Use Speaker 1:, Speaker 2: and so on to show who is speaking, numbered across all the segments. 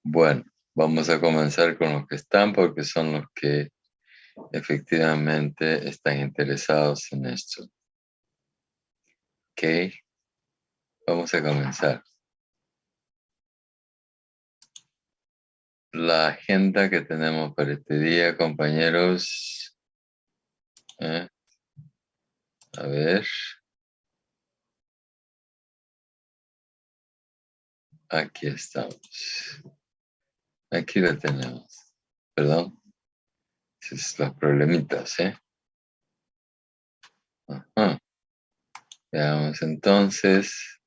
Speaker 1: Bueno, vamos a comenzar con los que están porque son los que efectivamente están interesados en esto. Ok, vamos a comenzar. La agenda que tenemos para este día, compañeros. A ver. Aquí estamos. Aquí la tenemos. Perdón. Esos son los problemitas, ¿eh? Ajá. Veamos entonces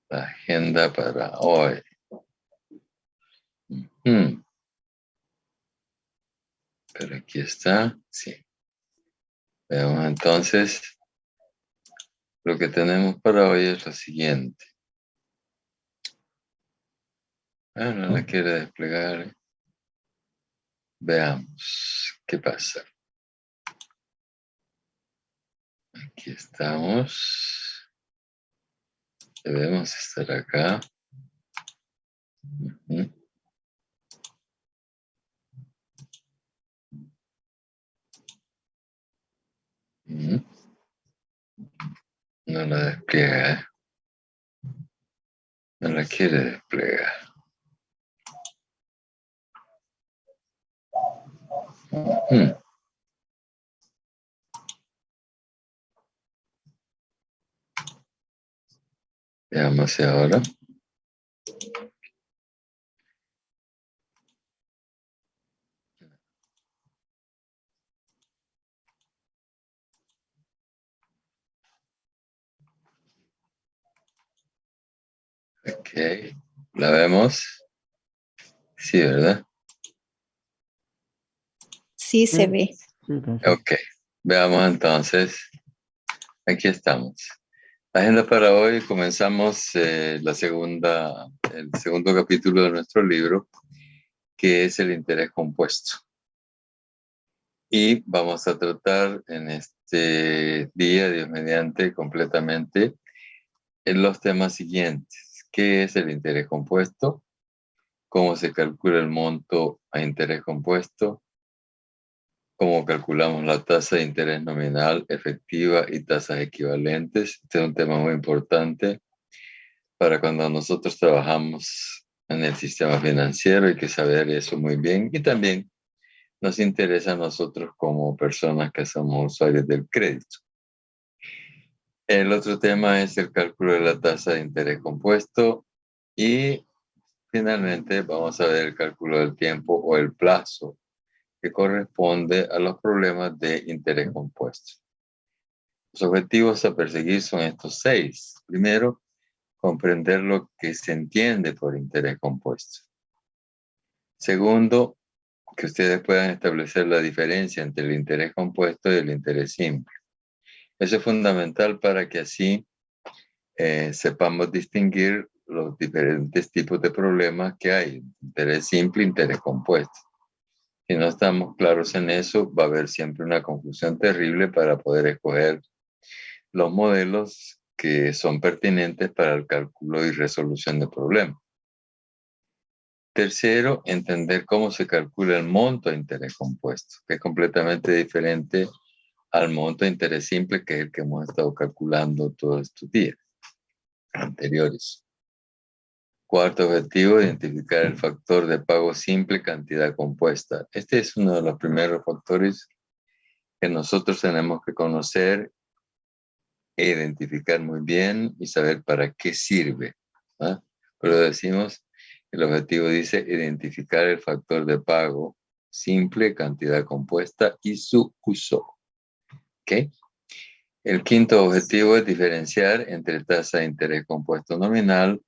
Speaker 1: la agenda para hoy. Pero aquí está. Sí. Veamos entonces. Lo que tenemos para hoy es lo siguiente. No la quiere desplegar. Veamos qué pasa. Aquí estamos. Debemos estar acá. No la despliega. No la quiere desplegar. Veamos si ahora. Ok. ¿La vemos? Sí, ¿verdad?
Speaker 2: Sí, se ve.
Speaker 1: Ok. Veamos entonces. Aquí estamos. La agenda para hoy. Comenzamos el segundo capítulo de nuestro libro, que es el interés compuesto. Y vamos a tratar en este día, Dios mediante, completamente en los temas siguientes. ¿Qué es el interés compuesto? ¿Cómo se calcula el monto a interés compuesto? ¿Cómo calculamos la tasa de interés nominal, efectiva y tasas equivalentes? Este es un tema muy importante para cuando nosotros trabajamos en el sistema financiero. Hay que saber eso muy bien. Y también nos interesa a nosotros como personas que somos usuarios del crédito. El otro tema es el cálculo de la tasa de interés compuesto y finalmente vamos a ver el cálculo del tiempo o el plazo que corresponde a los problemas de interés compuesto. Los objetivos a perseguir son estos 6. Primero, comprender lo que se entiende por interés compuesto. Segundo, que ustedes puedan establecer la diferencia entre el interés compuesto y el interés simple. Eso es fundamental para que así sepamos distinguir los diferentes tipos de problemas que hay, interés simple e interés compuesto. Si no estamos claros en eso, va a haber siempre una confusión terrible para poder escoger los modelos que son pertinentes para el cálculo y resolución de problemas. Tercero, entender cómo se calcula el monto de interés compuesto, que es completamente diferente al monto de interés simple, que es el que hemos estado calculando todos estos días anteriores. Cuarto objetivo, identificar el factor de pago simple, cantidad compuesta. Este es uno de los primeros factores que nosotros tenemos que conocer e identificar muy bien y saber para qué sirve. Pero decimos, el objetivo dice identificar el factor de pago simple, cantidad compuesta y su uso. ¿Ok? El quinto objetivo es diferenciar entre tasa de interés compuesto nominal,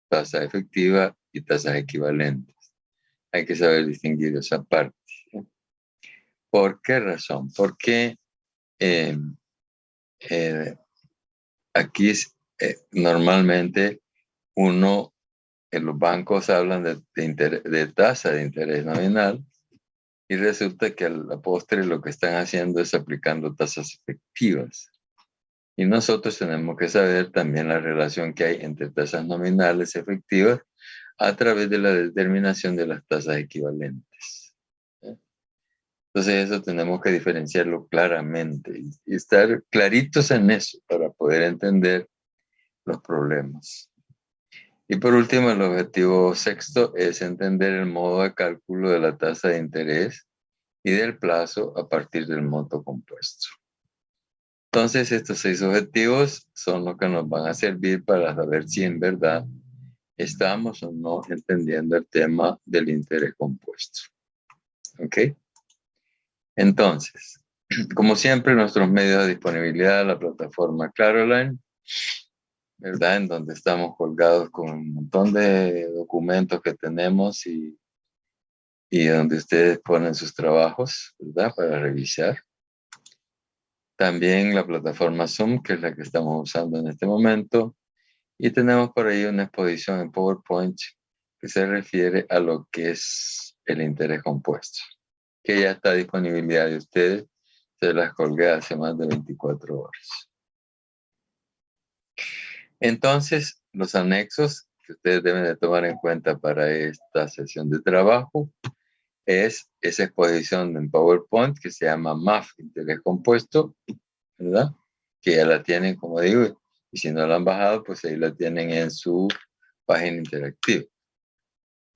Speaker 1: tasa efectiva y tasas equivalentes. Hay que saber distinguir esa parte. ¿Por qué razón? Porque aquí normalmente uno, en los bancos hablan de tasa de interés nominal y resulta que a la postre lo que están haciendo es aplicando tasas efectivas. Y nosotros tenemos que saber también la relación que hay entre tasas nominales efectivas a través de la determinación de las tasas equivalentes. Entonces eso tenemos que diferenciarlo claramente y estar claritos en eso para poder entender los problemas. Y por último, el objetivo sexto es entender el modo de cálculo de la tasa de interés y del plazo a partir del monto compuesto. Entonces, estos 6 objetivos son los que nos van a servir para saber si en verdad estamos o no entendiendo el tema del interés compuesto. ¿Ok? Entonces, como siempre, nuestros medios de disponibilidad, la plataforma Claroline, ¿verdad? En donde estamos colgados con un montón de documentos que tenemos y donde ustedes ponen sus trabajos, ¿verdad? Para revisar. También la plataforma Zoom, que es la que estamos usando en este momento. Y tenemos por ahí una exposición en PowerPoint que se refiere a lo que es el interés compuesto, que ya está a disponibilidad de ustedes. Se las colgué hace más de 24 horas. Entonces, los anexos que ustedes deben de tomar en cuenta para esta sesión de trabajo es esa exposición en PowerPoint que se llama MAF, interés compuesto, ¿verdad? Que ya la tienen, como digo, y si no la han bajado, pues ahí la tienen en su página interactiva.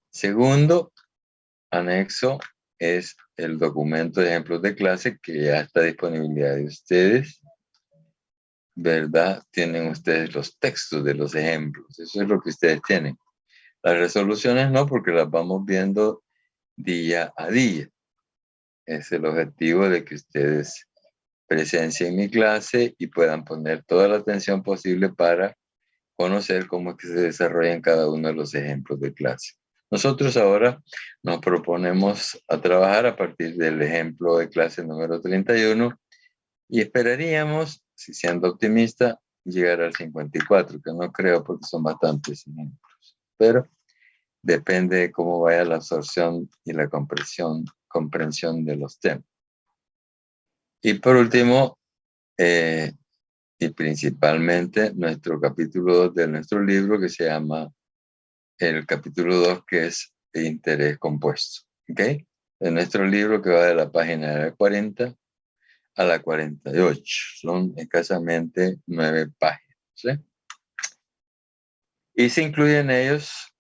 Speaker 1: Segundo anexo es el documento de ejemplos de clase que ya está a disponibilidad de ustedes, ¿verdad? Tienen ustedes los textos de los ejemplos, eso es lo que ustedes tienen. Las resoluciones no, porque las vamos viendo día a día. Es el objetivo de que ustedes presencien mi clase y puedan poner toda la atención posible para conocer cómo es que se desarrollan cada uno de los ejemplos de clase. Nosotros ahora nos proponemos a trabajar a partir del ejemplo de clase número 31 y esperaríamos, si siendo optimista, llegar al 54, que no creo porque son bastantes ejemplos, pero depende de cómo vaya la absorción y la comprensión de los temas. Y por último, y principalmente nuestro capítulo 2 de nuestro libro que se llama el capítulo 2 que es interés compuesto. ¿Ok? De nuestro libro que va de la página 40 a la 48. Son escasamente 9 páginas. ¿Sí? Y se incluyen ellos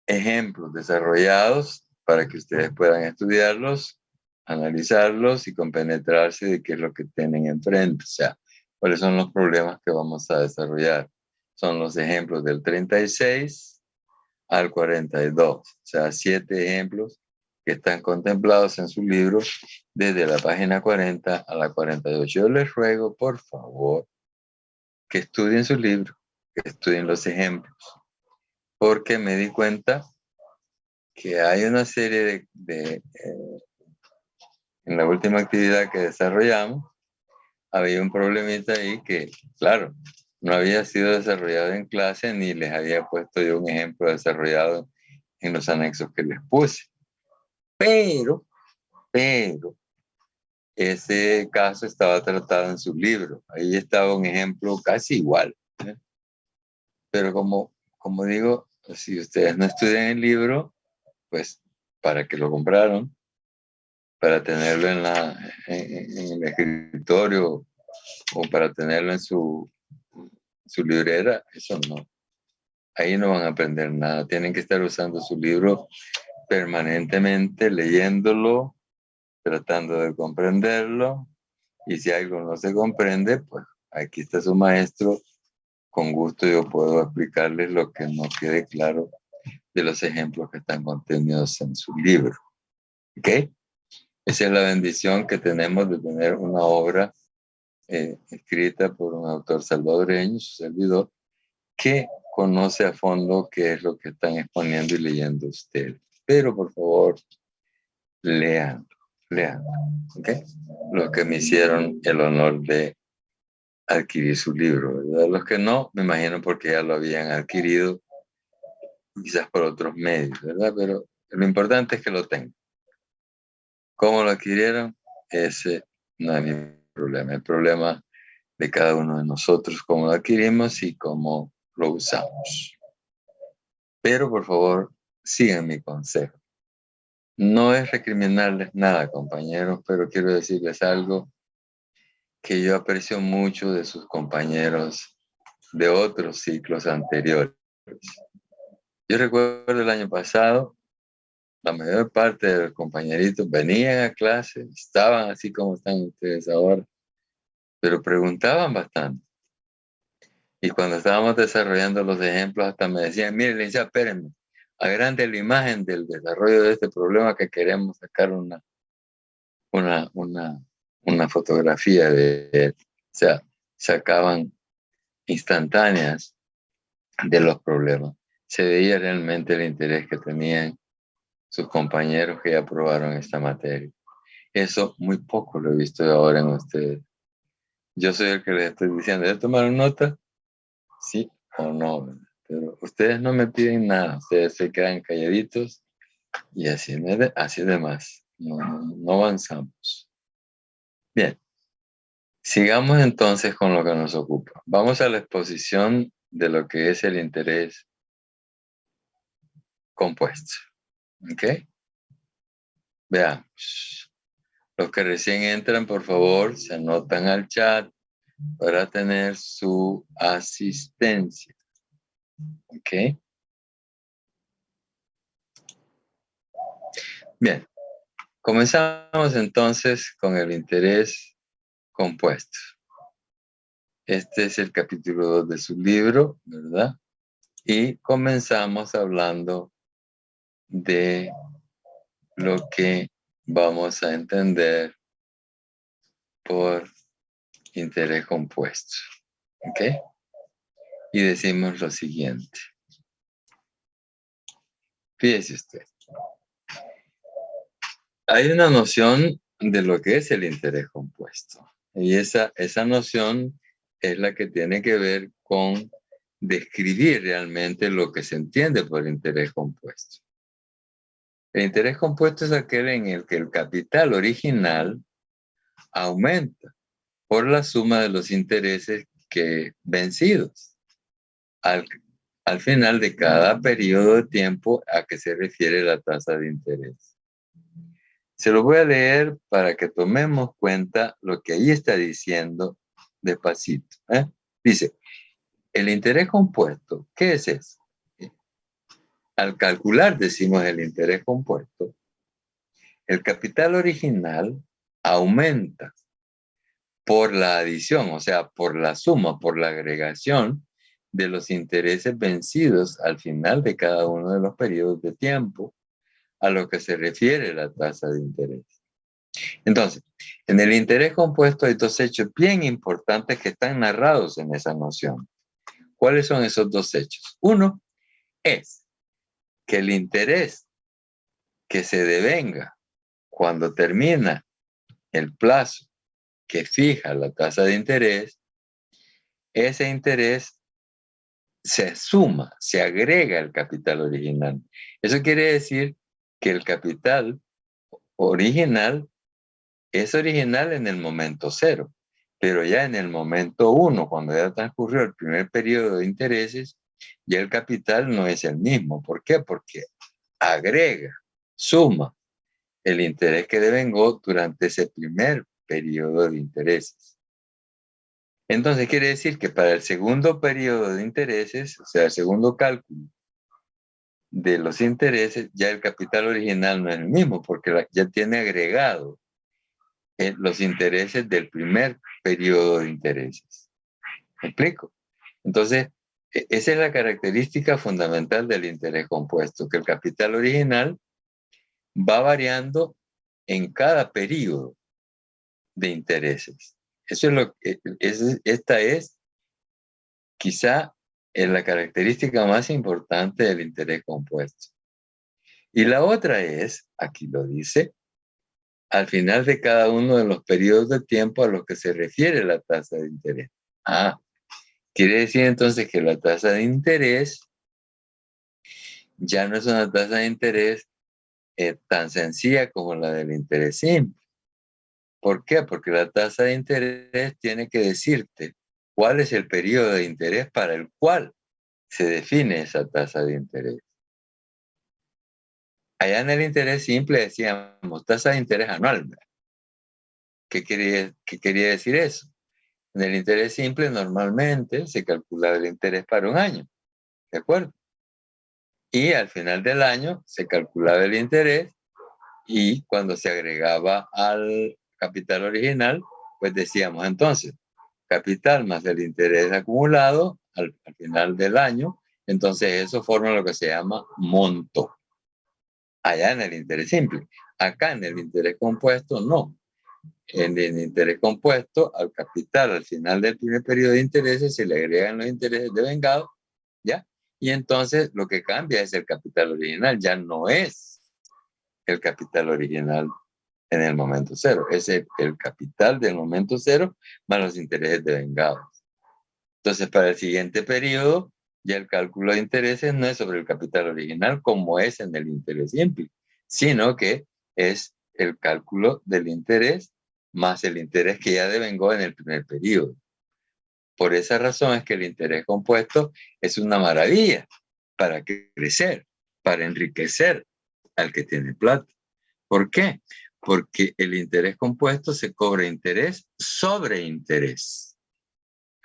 Speaker 1: ejemplos desarrollados para que ustedes puedan estudiarlos, analizarlos y compenetrarse de qué es lo que tienen enfrente. O sea, cuáles son los problemas que vamos a desarrollar. Son los ejemplos del 36 al 42. O sea, 7 ejemplos que están contemplados en su libro desde la página 40 a la 48. Yo les ruego, por favor, que estudien su libro, que estudien los ejemplos, porque me di cuenta que hay una serie en la última actividad que desarrollamos, había un problemita ahí que, claro, no había sido desarrollado en clase ni les había puesto yo un ejemplo desarrollado en los anexos que les puse. Pero, ese caso estaba tratado en su libro. Ahí estaba un ejemplo casi igual. ¿Eh? Pero como digo, si ustedes no estudian el libro, pues, ¿para qué lo compraron? Para tenerlo en el escritorio o para tenerlo en su librera, eso no. Ahí no van a aprender nada. Tienen que estar usando su libro permanentemente, leyéndolo, tratando de comprenderlo. Y si algo no se comprende, pues aquí está su maestro. Con gusto yo puedo explicarles lo que no quede claro de los ejemplos que están contenidos en su libro. ¿Ok? Esa es la bendición que tenemos de tener una obra escrita por un autor salvadoreño, su servidor, que conoce a fondo qué es lo que están exponiendo y leyendo ustedes. Pero por favor, lean, ¿ok? Los que me hicieron el honor de adquirir su libro, ¿verdad? Los que no, me imagino porque ya lo habían adquirido, quizás por otros medios, ¿verdad? Pero lo importante es que lo tengan. ¿Cómo lo adquirieron? Ese no es mi problema. El problema de cada uno de nosotros, cómo lo adquirimos y cómo lo usamos. Pero por favor, sigan mi consejo. No es recriminarles nada, compañeros, pero quiero decirles algo que yo aprecio mucho de sus compañeros de otros ciclos anteriores. Yo recuerdo el año pasado, la mayor parte de los compañeritos venían a clase, estaban así como están ustedes ahora, pero preguntaban bastante. Y cuando estábamos desarrollando los ejemplos, hasta me decían, mire, licenciado, espérenme, agrande la imagen del desarrollo de este problema que queremos sacar una, una, una fotografía de él. O sea, sacaban instantáneas de los problemas. Se veía realmente el interés que tenían sus compañeros que ya aprobaron esta materia. Eso muy poco lo he visto ahora en ustedes. Yo soy el que les estoy diciendo, ¿ya tomaron nota? Sí o no, ¿verdad? Pero ustedes no me piden nada, ustedes se quedan calladitos y así, así de más. No avanzamos. Bien, sigamos entonces con lo que nos ocupa. Vamos a la exposición de lo que es el interés compuesto. ¿Ok? Veamos. Los que recién entran, por favor, se anotan al chat para tener su asistencia. ¿Ok? Bien, comenzamos entonces con el interés compuesto. Este es el capítulo 2 de su libro, ¿verdad? Y comenzamos hablando de lo que vamos a entender por interés compuesto. ¿Ok? Y decimos lo siguiente. Fíjese usted. Hay una noción de lo que es el interés compuesto. Y esa noción es la que tiene que ver con describir realmente lo que se entiende por interés compuesto. El interés compuesto es aquel en el que el capital original aumenta por la suma de los intereses que vencidos al, al final de cada periodo de tiempo a que se refiere la tasa de interés. Se lo voy a leer para que tomemos cuenta lo que ahí está diciendo despacito. Dice, el interés compuesto, ¿qué es eso? Al calcular, decimos el interés compuesto, el capital original aumenta por la adición, o sea, por la suma, por la agregación de los intereses vencidos al final de cada uno de los periodos de tiempo a lo que se refiere la tasa de interés. Entonces, en el interés compuesto hay dos hechos bien importantes que están narrados en esa noción. ¿Cuáles son esos dos hechos? Uno es que el interés que se devenga cuando termina el plazo que fija la tasa de interés, ese interés se suma, se agrega al capital original. Eso quiere decir que el capital original es original en el momento cero, pero ya en el momento uno, cuando ya transcurrió el primer periodo de intereses, ya el capital no es el mismo. ¿Por qué? Porque agrega, suma el interés que devengó durante ese primer periodo de intereses. Entonces quiere decir que para el segundo periodo de intereses, o sea, el segundo cálculo de los intereses, ya el capital original no es el mismo, porque ya tiene agregado los intereses del primer periodo de intereses. ¿Me explico? Entonces, esa es la característica fundamental del interés compuesto, que el capital original va variando en cada periodo de intereses. Eso es lo que, esta es quizá la característica más importante del interés compuesto. Y la otra es, aquí lo dice, al final de cada uno de los periodos de tiempo a los que se refiere la tasa de interés. Quiere decir entonces que la tasa de interés ya no es una tasa de interés tan sencilla como la del interés simple. ¿Por qué? Porque la tasa de interés tiene que decirte cuál es el periodo de interés para el cual se define esa tasa de interés. Allá en el interés simple decíamos tasa de interés anual, ¿verdad? ¿Qué quería decir eso? En el interés simple normalmente se calculaba el interés para un año, ¿de acuerdo? Y al final del año se calculaba el interés y cuando se agregaba al capital original, pues decíamos entonces, capital más el interés acumulado al final del año, entonces eso forma lo que se llama monto. Allá en el interés simple. Acá en el interés compuesto, no. En el interés compuesto, al capital, al final del primer periodo de intereses, se le agregan los intereses devengados, ¿ya? Y entonces lo que cambia es el capital original, ya no es el capital original en el momento cero, es el capital del momento cero más los intereses devengados. Entonces, para el siguiente periodo, ya el cálculo de intereses no es sobre el capital original como es en el interés simple, sino que es el cálculo del interés más el interés que ya devengó en el primer periodo. Por esa razón es que el interés compuesto es una maravilla para crecer, para enriquecer al que tiene plata. ¿Por qué? Porque el interés compuesto se cobra interés sobre interés.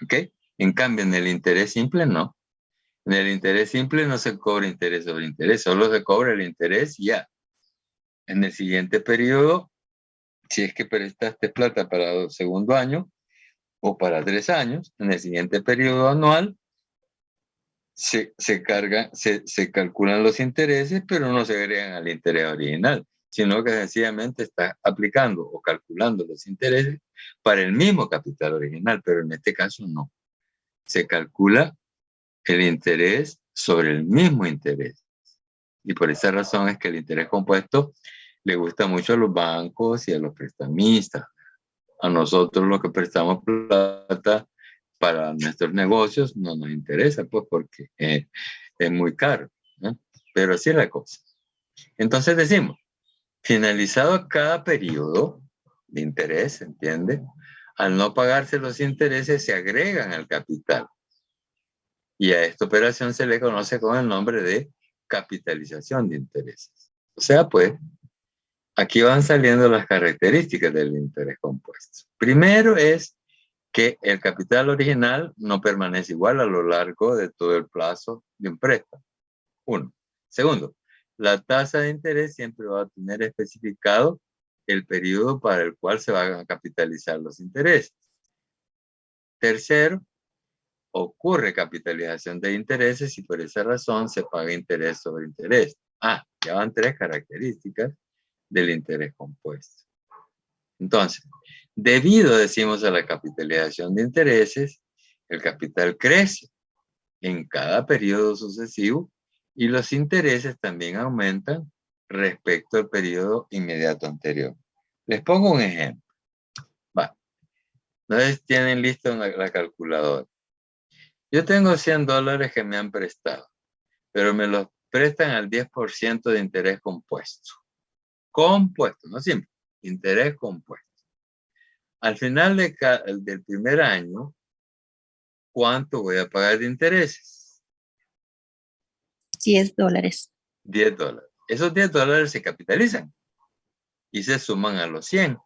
Speaker 1: ¿Ok? En cambio, en el interés simple no. En el interés simple no se cobra interés sobre interés, solo se cobra el interés ya. En el siguiente periodo, si es que prestaste plata para el segundo año o para 3 años, en el siguiente periodo anual se calculan los intereses, pero no se agregan al interés original, sino que sencillamente está aplicando o calculando los intereses para el mismo capital original, pero en este caso no. Se calcula el interés sobre el mismo interés. Y por esa razón es que el interés compuesto le gusta mucho a los bancos y a los prestamistas. A nosotros los que prestamos plata para nuestros negocios no nos interesa, pues porque es muy caro, ¿no? Pero así es la cosa. Entonces decimos, finalizado cada periodo de interés, ¿entiende? Al no pagarse los intereses se agregan al capital. Y a esta operación se le conoce con el nombre de capitalización de intereses. O sea, pues, aquí van saliendo las características del interés compuesto. Primero es que el capital original no permanece igual a lo largo de todo el plazo de un préstamo. Uno. Segundo, la tasa de interés siempre va a tener especificado el periodo para el cual se van a capitalizar los intereses. Tercero, ocurre capitalización de intereses y por esa razón se paga interés sobre interés. Ya van 3 características del interés compuesto. Entonces, debido, decimos, a la capitalización de intereses, el capital crece en cada periodo sucesivo y los intereses también aumentan respecto al periodo inmediato anterior. Les pongo un ejemplo. Entonces tienen listo la calculadora. Yo tengo $100 que me han prestado, pero me los prestan al 10% de interés compuesto. Compuesto, no siempre, interés compuesto. Al final del primer año, ¿cuánto voy a pagar de intereses?
Speaker 2: $10.
Speaker 1: $10. Esos $10 se capitalizan y se suman a los 100,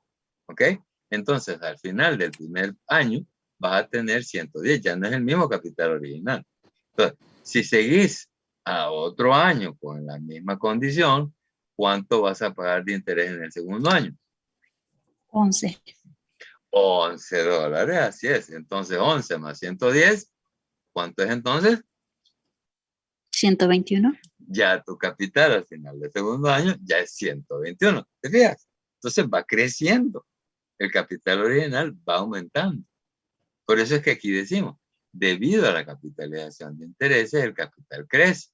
Speaker 1: ¿ok? Entonces, al final del primer año, vas a tener 110, ya no es el mismo capital original. Entonces, si seguís a otro año con la misma condición, ¿cuánto vas a pagar de interés en el segundo año?
Speaker 2: 11.
Speaker 1: $11, así es. Entonces, 11 más 110, ¿cuánto es entonces?
Speaker 2: 121.
Speaker 1: Ya tu capital al final del segundo año ya es 121. ¿Te fijas? Entonces va creciendo. El capital original va aumentando. Por eso es que aquí decimos, debido a la capitalización de intereses, el capital crece.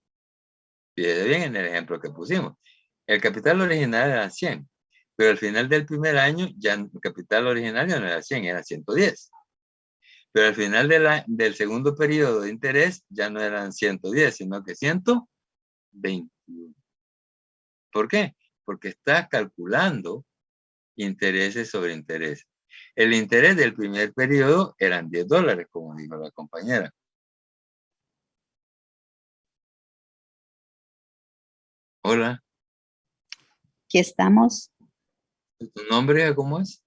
Speaker 1: Fíjese bien en el ejemplo que pusimos. El capital original era 100, pero al final del primer año ya el capital original ya no era 100, era 110. Pero al final del segundo periodo de interés ya no eran 110, sino que 121. ¿Por qué? Porque estás calculando intereses sobre intereses. El interés del primer periodo eran $10, como dijo la compañera. Hola.
Speaker 2: Aquí estamos.
Speaker 1: ¿Tu nombre cómo es?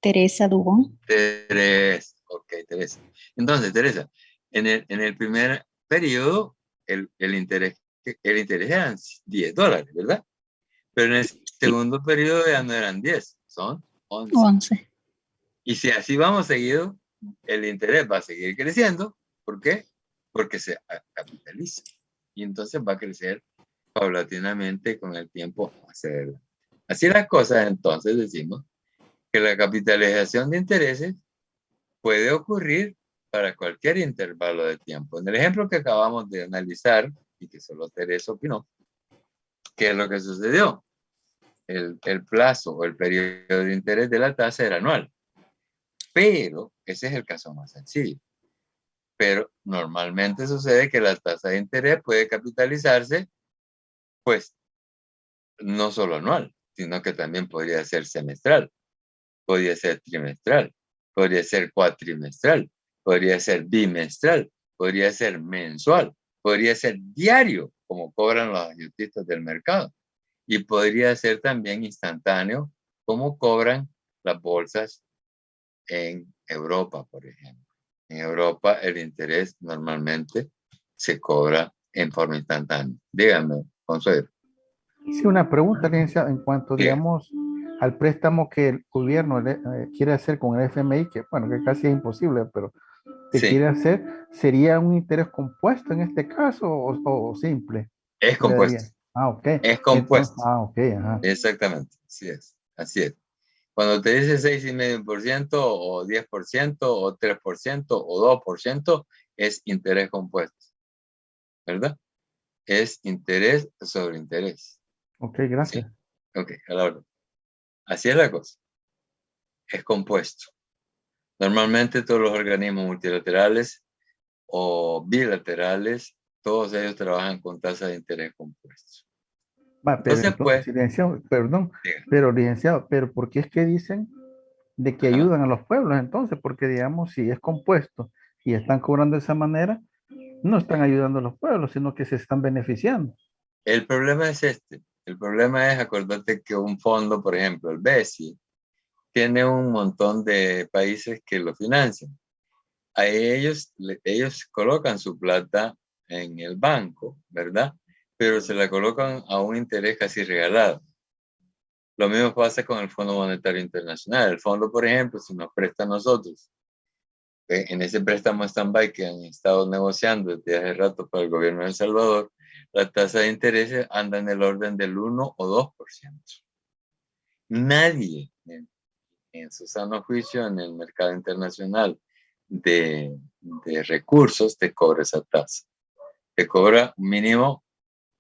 Speaker 2: Teresa Dubón.
Speaker 1: Teresa. Ok, Teresa. Entonces, Teresa, en el primer periodo, el interés eran $10, ¿verdad? Pero en el
Speaker 2: Sí,
Speaker 1: segundo periodo ya no eran 10, son 11.
Speaker 2: 11.
Speaker 1: Y si así vamos seguido, el interés va a seguir creciendo. ¿Por qué? Porque se capitaliza. Y entonces va a crecer paulatinamente con el tiempo hacia adelante. Así las cosas, entonces decimos que la capitalización de intereses puede ocurrir para cualquier intervalo de tiempo. En el ejemplo que acabamos de analizar, y que solo Teresa opinó, ¿qué es lo que sucedió? El plazo o el periodo de interés de la tasa era anual. Pero ese es el caso más sencillo. Pero normalmente sucede que la tasa de interés puede capitalizarse, pues, no solo anual, sino que también podría ser semestral, podría ser trimestral, podría ser cuatrimestral, podría ser bimestral, podría ser mensual, podría ser diario, como cobran los ayudantistas del mercado, y podría ser también instantáneo, como cobran las bolsas en Europa, por ejemplo. En Europa el interés normalmente se cobra en forma instantánea. Dígame, Consuelo.
Speaker 3: Sí, una pregunta, licenciado, en cuanto,
Speaker 1: Diga.
Speaker 3: digamos, al préstamo que el gobierno quiere hacer con el FMI, que bueno, que casi es imposible, pero que
Speaker 1: Sí,
Speaker 3: quiere hacer, ¿sería un interés compuesto en este caso o simple
Speaker 1: es
Speaker 3: que le
Speaker 1: compuesto.
Speaker 3: daría? Ah, ok.
Speaker 1: Es
Speaker 3: Entonces,
Speaker 1: compuesto.
Speaker 3: ok, ajá.
Speaker 1: Exactamente. Así es. Así es. Cuando te dice 6,5% o 10% o 3% o 2%, es interés compuesto, ¿verdad? Es interés sobre interés.
Speaker 3: Ok,
Speaker 1: ¿Sí?
Speaker 3: gracias.
Speaker 1: Ok, a la hora. Así es la cosa. Es compuesto. Normalmente todos los organismos multilaterales o bilaterales, todos ellos trabajan con tasas de interés compuestos.
Speaker 3: Va, pero
Speaker 1: Entonces, pues,
Speaker 3: entonces, licenciado, perdón,
Speaker 1: diga,
Speaker 3: pero licenciado, pero ¿por qué es que dicen de que
Speaker 1: ajá.
Speaker 3: ayudan a los pueblos entonces? Porque, digamos, si es compuesto y están cobrando de esa manera, no están ayudando a los pueblos, sino que se están beneficiando.
Speaker 1: El problema es este. El problema es, acordate que un fondo, por ejemplo, el BESI, tiene un montón de países que lo financian. A ellos colocan su plata en el banco, ¿verdad? Pero se la colocan a un interés casi regalado. Lo mismo pasa con el Fondo Monetario Internacional. El fondo, por ejemplo, si nos presta a nosotros, en ese préstamo stand-by que han estado negociando desde hace rato para el gobierno de El Salvador, la tasa de interés anda en el orden del 1 o 2%. Nadie en su sano juicio en el mercado internacional de recursos te cobra esa tasa. Te cobra mínimo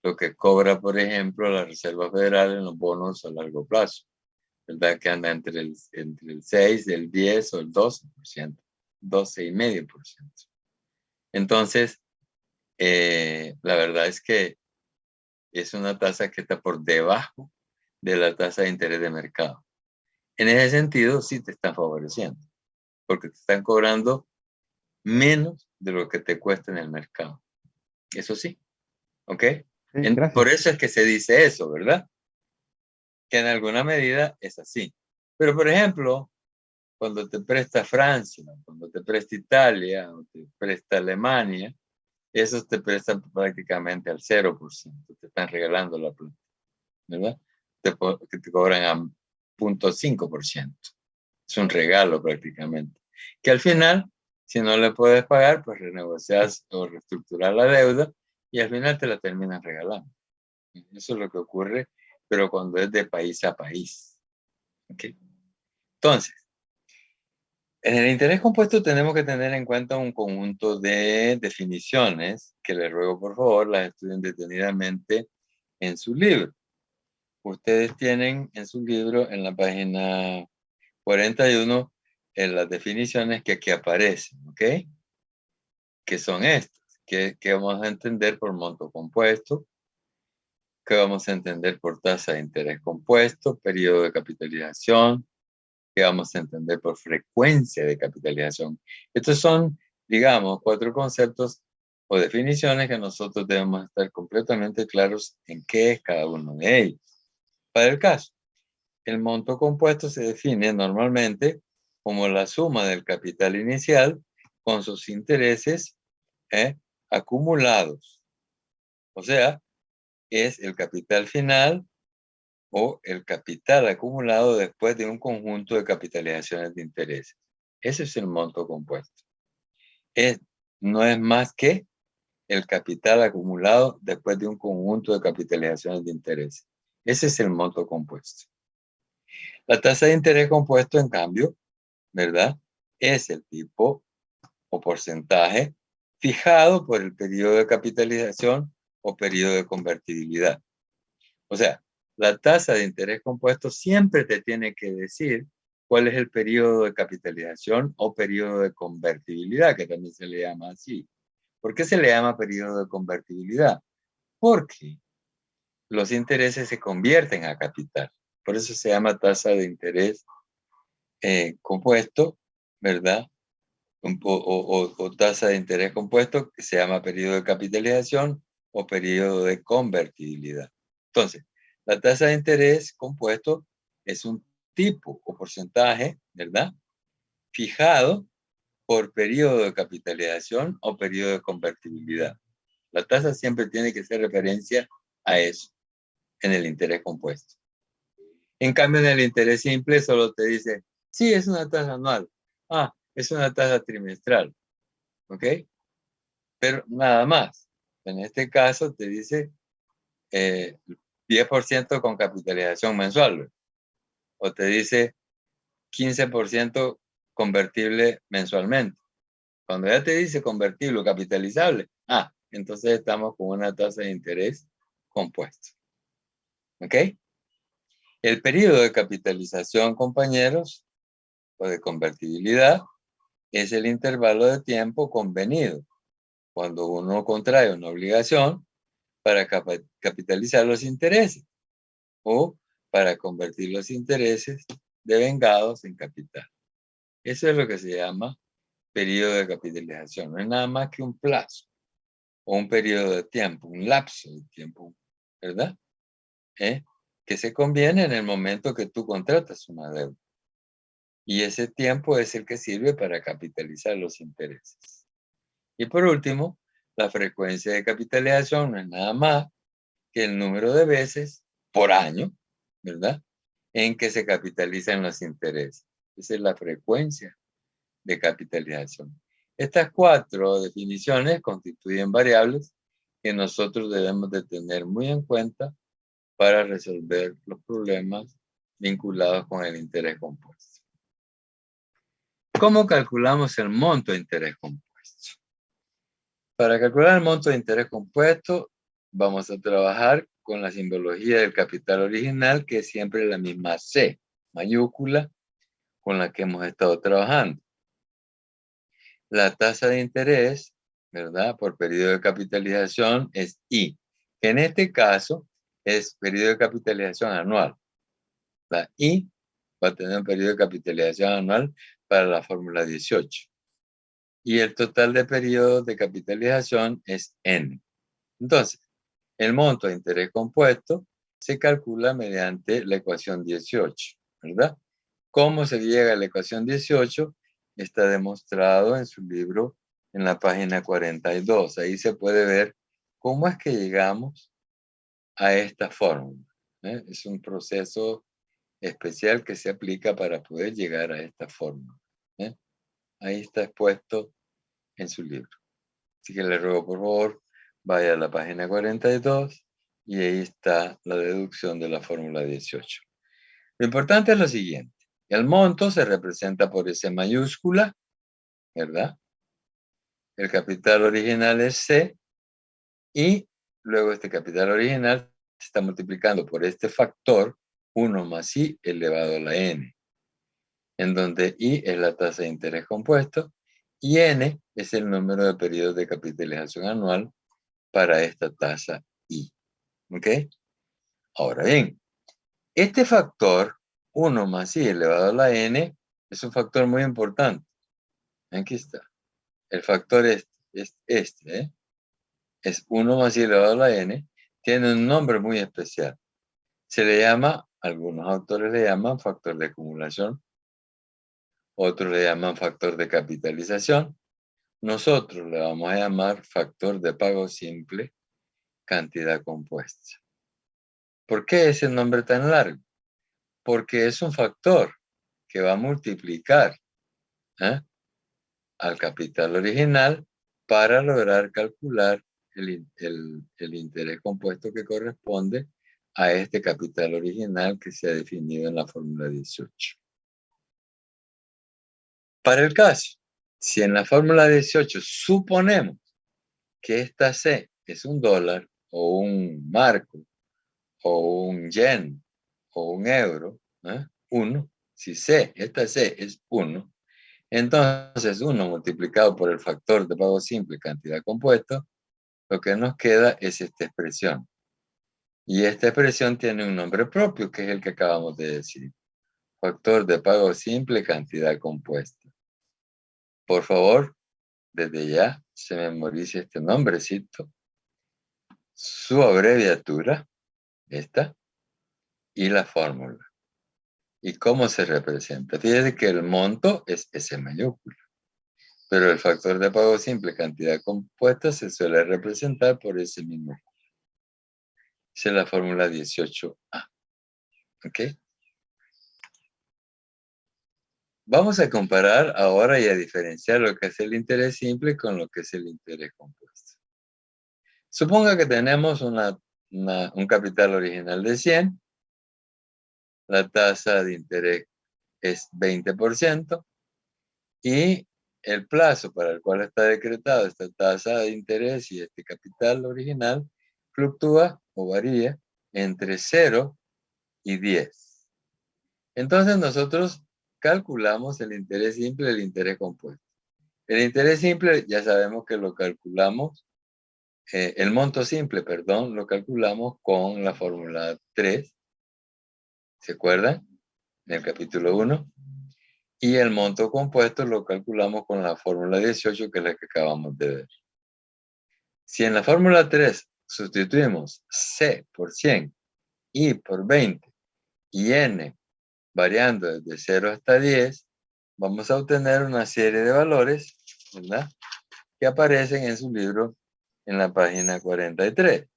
Speaker 1: lo que cobra, por ejemplo, la Reserva Federal en los bonos a largo plazo, ¿verdad? Que anda entre el 6, el 10 o el 12%, 12,5%. Entonces, la verdad es que es una tasa que está por debajo de la tasa de interés de mercado. En ese sentido, sí te están favoreciendo, porque te están cobrando menos de lo que te cuesta en el mercado. Eso sí, ¿ok?
Speaker 3: Sí,
Speaker 1: Por
Speaker 3: gracias.
Speaker 1: eso es que se dice eso, ¿verdad? Que en alguna medida es así. Pero, por ejemplo, cuando te presta Francia, cuando te presta Italia, o te presta Alemania, esos te prestan prácticamente al 0%, te están regalando la plata, ¿verdad? Que te cobran a 0,5%. Es un regalo prácticamente. Que al final, si no le puedes pagar, pues renegocias o reestructurar la deuda y al final te la terminan regalando. Eso es lo que ocurre, pero cuando es de país a país. ¿Okay? Entonces, en el interés compuesto tenemos que tener en cuenta un conjunto de definiciones que les ruego por favor las estudien detenidamente en su libro. Ustedes tienen en su libro en la página 41 en las definiciones que aquí aparecen, ¿ok? Que son estas, que vamos a entender por monto compuesto, que vamos a entender por tasa de interés compuesto, periodo de capitalización, que vamos a entender por frecuencia de capitalización. Estos son, digamos, 4 conceptos o definiciones que nosotros debemos estar completamente claros en qué es cada uno de ellos. Para el caso, el monto compuesto se define normalmente como la suma del capital inicial con sus intereses acumulados. O sea, es el capital final o el capital acumulado después de un conjunto de capitalizaciones de intereses. Ese es el monto compuesto. No es más que el capital acumulado después de un conjunto de capitalizaciones de intereses. Ese es el monto compuesto. La tasa de interés compuesto, en cambio, ¿verdad? Es el tipo o porcentaje fijado por el periodo de capitalización o periodo de convertibilidad. O sea, la tasa de interés compuesto siempre te tiene que decir cuál es el periodo de capitalización o periodo de convertibilidad, que también se le llama así. ¿Por qué se le llama periodo de convertibilidad? Porque los intereses se convierten a capital. Por eso se llama tasa de interés compuesto, ¿verdad? O tasa de interés compuesto, que se llama periodo de capitalización o periodo de convertibilidad. Entonces, la tasa de interés compuesto es un tipo o porcentaje, ¿verdad? Fijado por periodo de capitalización o periodo de convertibilidad. La tasa siempre tiene que hacer referencia a eso en el interés compuesto. En cambio, en el interés simple solo te dice, sí, es una tasa anual. Ah, es una tasa trimestral. ¿Ok? Pero nada más. En este caso te dice 10% con capitalización mensual. O te dice 15% convertible mensualmente. Cuando ya te dice convertible o capitalizable, entonces estamos con una tasa de interés compuesto. ¿Ok? El periodo de capitalización, compañeros, o de convertibilidad, es el intervalo de tiempo convenido cuando uno contrae una obligación para capitalizar los intereses o para convertir los intereses devengados en capital. Eso es lo que se llama periodo de capitalización. No es nada más que un plazo o un periodo de tiempo, un lapso de tiempo, ¿verdad? Que se conviene en el momento que tú contratas una deuda. Y ese tiempo es el que sirve para capitalizar los intereses. Y por último, la frecuencia de capitalización no es nada más que el número de veces por año, ¿verdad? En que se capitalizan los intereses. Esa es la frecuencia de capitalización. Estas 4 definiciones constituyen variables que nosotros debemos de tener muy en cuenta para resolver los problemas vinculados con el interés compuesto. ¿Cómo calculamos el monto de interés compuesto? Para calcular el monto de interés compuesto, vamos a trabajar con la simbología del capital original, que es siempre la misma C mayúscula con la que hemos estado trabajando. La tasa de interés, ¿verdad? Por periodo de capitalización es I, que en este caso es periodo de capitalización anual. La I va a tener un periodo de capitalización anual para la fórmula 18. Y el total de periodos de capitalización es N. Entonces, el monto de interés compuesto se calcula mediante la ecuación 18, ¿verdad? ¿Cómo se llega a la ecuación 18? Está demostrado en su libro en la página 42. Ahí se puede ver cómo es que llegamos a esta fórmula. Es un proceso especial que se aplica para poder llegar a esta fórmula. Ahí está expuesto en su libro. Así que le ruego, por favor, vaya a la página 42 y ahí está la deducción de la fórmula 18. Lo importante es lo siguiente. El monto se representa por S mayúscula, ¿verdad? El capital original es C y luego este capital original se está multiplicando por este factor 1 más I elevado a la N, en donde I es la tasa de interés compuesto y N es el número de periodos de capitalización anual para esta tasa I. ¿Ok? Ahora bien, este factor 1 más I elevado a la N es un factor muy importante. Aquí está. El factor es Es 1 más I elevado a la N. Tiene un nombre muy especial. Se le llama, algunos autores le llaman factor de acumulación, otros le llaman factor de capitalización. Nosotros le vamos a llamar factor de pago simple, cantidad compuesta. ¿Por qué ese nombre tan largo? Porque es un factor que va a multiplicar al capital original para lograr calcular el interés compuesto que corresponde a este capital original que se ha definido en la fórmula 18. Para el caso, si en la fórmula 18 suponemos que esta C es un dólar o un marco o un yen o un euro, 1, si esta C es 1, entonces 1 multiplicado por el factor de pago simple cantidad compuesta, lo que nos queda es esta expresión. Y esta expresión tiene un nombre propio, que es el que acabamos de decir. Factor de pago simple cantidad compuesta. Por favor, desde ya se memorice este nombrecito, su abreviatura, esta, y la fórmula. ¿Y cómo se representa? Fíjense que el monto es S mayúscula, pero el factor de pago simple cantidad compuesta se suele representar por S minúscula. Esa es la fórmula 18A. ¿Ok? Vamos a comparar ahora y a diferenciar lo que es el interés simple con lo que es el interés compuesto. Suponga que tenemos un capital original de 100, la tasa de interés es 20% y el plazo para el cual está decretada esta tasa de interés y este capital original fluctúa o varía entre 0 y 10. Entonces nosotros calculamos el interés simple y el interés compuesto. El interés simple ya sabemos que lo calculamos, el monto simple, perdón, lo calculamos con la fórmula 3, ¿se acuerdan? En el capítulo 1. Y el monto compuesto lo calculamos con la fórmula 18, que es la que acabamos de ver. Si en la fórmula 3 sustituimos C por 100, I por 20 y N variando desde 0 hasta 10, vamos a obtener una serie de valores, ¿verdad?, que aparecen en su libro en la página 43.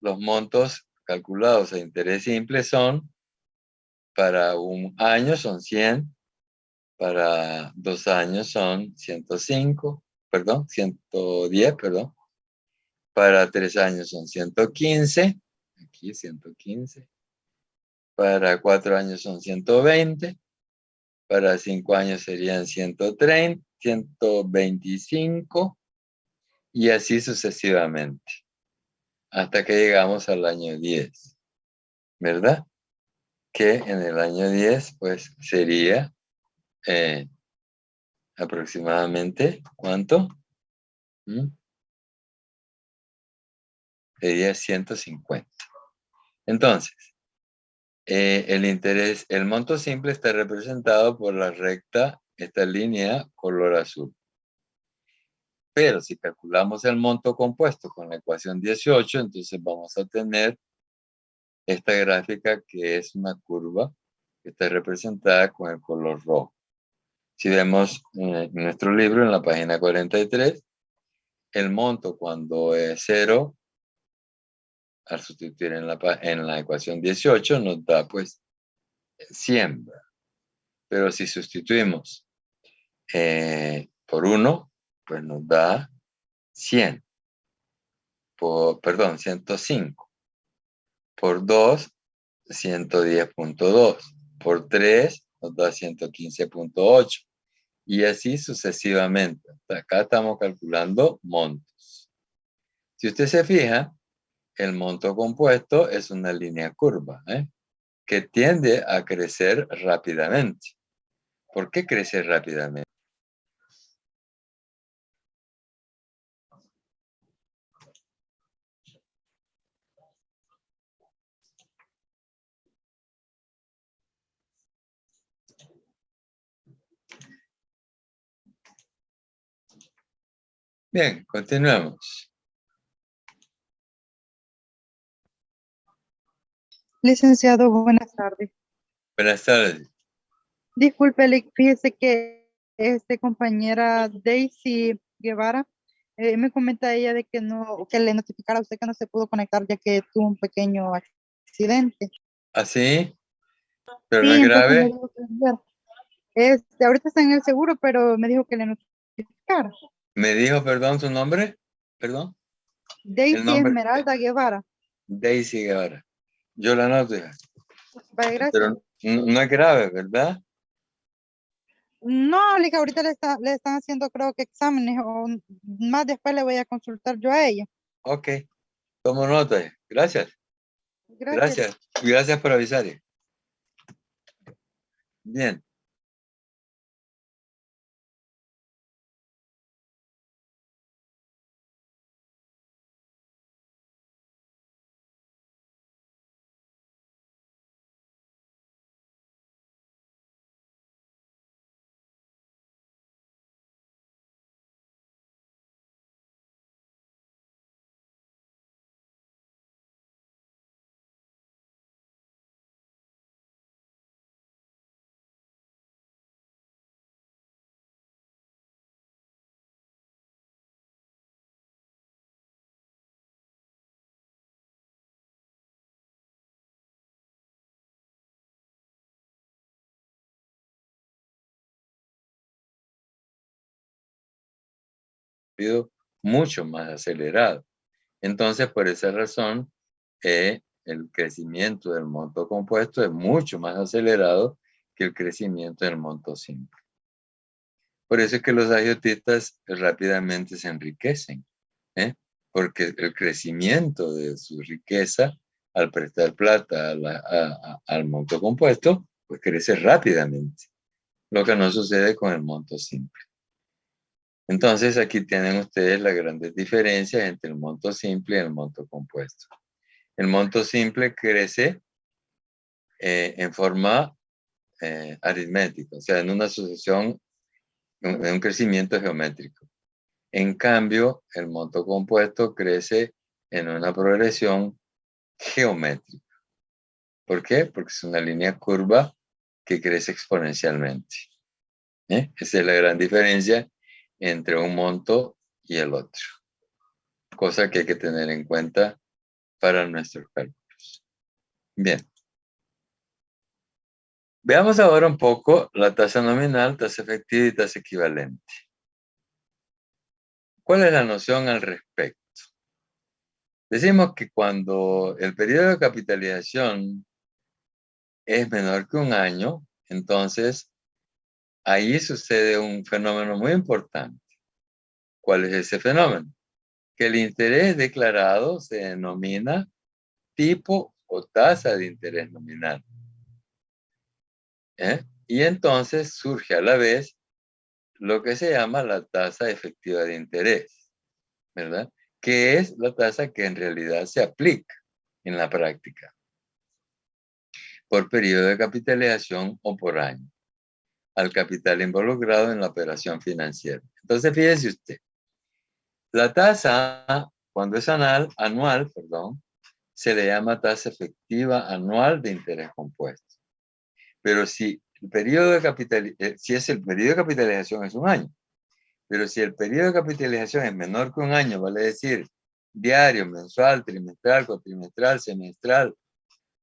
Speaker 1: Los montos calculados a interés simple son, para un año son 100, para 2 años son 110, para 3 años son 115, aquí 115, para 4 años son 120, para 5 años serían 130, 125, y así sucesivamente, hasta que llegamos al año 10, ¿verdad? Que en el año 10, pues, sería aproximadamente, ¿cuánto? Sería 150. Entonces, el monto simple está representado por la recta, esta línea color azul. Pero si calculamos el monto compuesto con la ecuación 18, entonces vamos a tener esta gráfica que es una curva que está representada con el color rojo. Si vemos en nuestro libro, en la página 43, el monto cuando es 0, al sustituir en la ecuación 18, nos da pues 100. Pero si sustituimos por 1, pues nos da 100. Perdón, 105. Por 2, 110.2. Por 3, nos da 115.8. Y así sucesivamente. Acá estamos calculando montos. Si usted se fija, el monto compuesto es una línea curva, que tiende a crecer rápidamente. ¿Por qué crece rápidamente? Bien, continuemos.
Speaker 4: Licenciado, buenas tardes.
Speaker 1: Buenas tardes.
Speaker 4: Disculpe, fíjese que compañera Daisy Guevara me comenta ella de que no, que le notificara a usted que no se pudo conectar ya que tuvo un pequeño accidente.
Speaker 1: ¿Así? ¿Pero no
Speaker 4: Sí,
Speaker 1: es
Speaker 4: entonces me
Speaker 1: grave?
Speaker 4: dijo que ahorita está en el seguro, pero me dijo que le notificara.
Speaker 1: ¿Me dijo, perdón, su nombre? ¿Perdón? El
Speaker 4: Daisy
Speaker 1: nombre.
Speaker 4: Esmeralda Guevara.
Speaker 1: Daisy Guevara. Yo la anoto, hija.
Speaker 4: Vale, gracias.
Speaker 1: Pero no es grave, ¿verdad?
Speaker 4: No, Lica, ahorita le están haciendo creo que exámenes o más después le voy a consultar yo a ella.
Speaker 1: Ok. Tomo nota. Gracias.
Speaker 4: Gracias.
Speaker 1: Gracias. Gracias por avisar. Bien. Mucho más acelerado. Entonces, por esa razón, el crecimiento del monto compuesto es mucho más acelerado que el crecimiento del monto simple. Por eso es que los agiotistas rápidamente se enriquecen, ¿eh? Porque el crecimiento de su riqueza al prestar plata al monto compuesto, pues crece rápidamente, lo que no sucede con el monto simple. Entonces, aquí tienen ustedes las grandes diferencias entre el monto simple y el monto compuesto. El monto simple crece en forma aritmética, o sea, en una sucesión, en un crecimiento geométrico. En cambio, el monto compuesto crece en una progresión geométrica. ¿Por qué? Porque es una línea curva que crece exponencialmente. Esa es la gran diferencia entre un monto y el otro. Cosa que hay que tener en cuenta para nuestros cálculos. Bien. Veamos ahora un poco la tasa nominal, tasa efectiva y tasa equivalente. ¿Cuál es la noción al respecto? Decimos que cuando el periodo de capitalización es menor que un año, entonces ahí sucede un fenómeno muy importante. ¿Cuál es ese fenómeno? Que el interés declarado se denomina tipo o tasa de interés nominal. Y entonces surge a la vez lo que se llama la tasa efectiva de interés, ¿verdad? Que es la tasa que en realidad se aplica en la práctica por periodo de capitalización o por año al capital involucrado en la operación financiera. Entonces, fíjese usted, la tasa, cuando es anual, se le llama tasa efectiva anual de interés compuesto. Pero si el periodo de si es el periodo de capitalización es un año, pero si el periodo de capitalización es menor que un año, vale decir diario, mensual, trimestral, cuatrimestral, semestral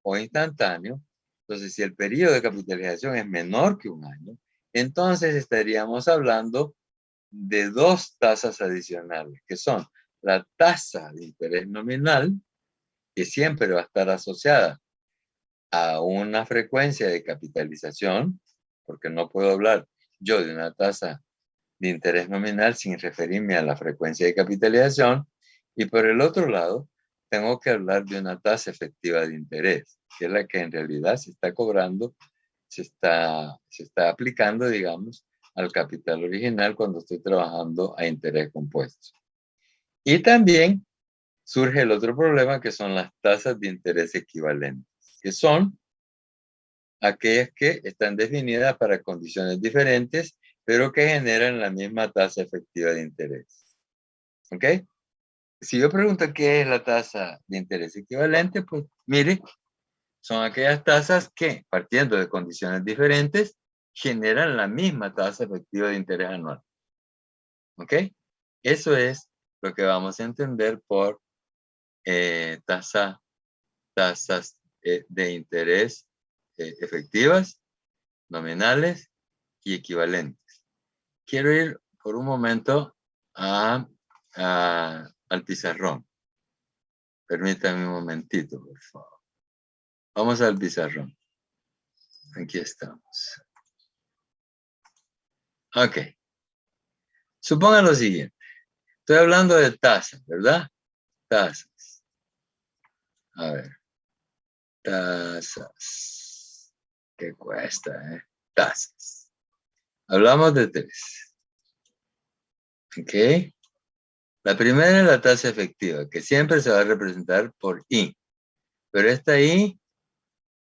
Speaker 1: o instantáneo, entonces si el periodo de capitalización es menor que un año, entonces estaríamos hablando de dos tasas adicionales, que son la tasa de interés nominal, que siempre va a estar asociada a una frecuencia de capitalización, porque no puedo hablar yo de una tasa de interés nominal sin referirme a la frecuencia de capitalización, y por el otro lado, tengo que hablar de una tasa efectiva de interés, que es la que en realidad se está cobrando, se está aplicando, digamos, al capital original cuando estoy trabajando a interés compuesto. Y también surge el otro problema, que son las tasas de interés equivalentes, que son aquellas que están definidas para condiciones diferentes, pero que generan la misma tasa efectiva de interés. ¿Ok? Si yo pregunto qué es la tasa de interés equivalente, pues mire, son aquellas tasas que, partiendo de condiciones diferentes, generan la misma tasa efectiva de interés anual. ¿Ok? Eso es lo que vamos a entender por tasas de interés efectivas, nominales y equivalentes. Quiero ir por un momento al pizarrón. Permítanme un momentito, por favor. Vamos al pizarrón. Aquí estamos. Ok. Supongan lo siguiente. Estoy hablando de tasas, ¿verdad? Tasas. A ver. Tasas. ¿Qué cuesta, Tasas. Hablamos de 3. ¿Ok? La primera es la tasa efectiva, que siempre se va a representar por I. Pero esta I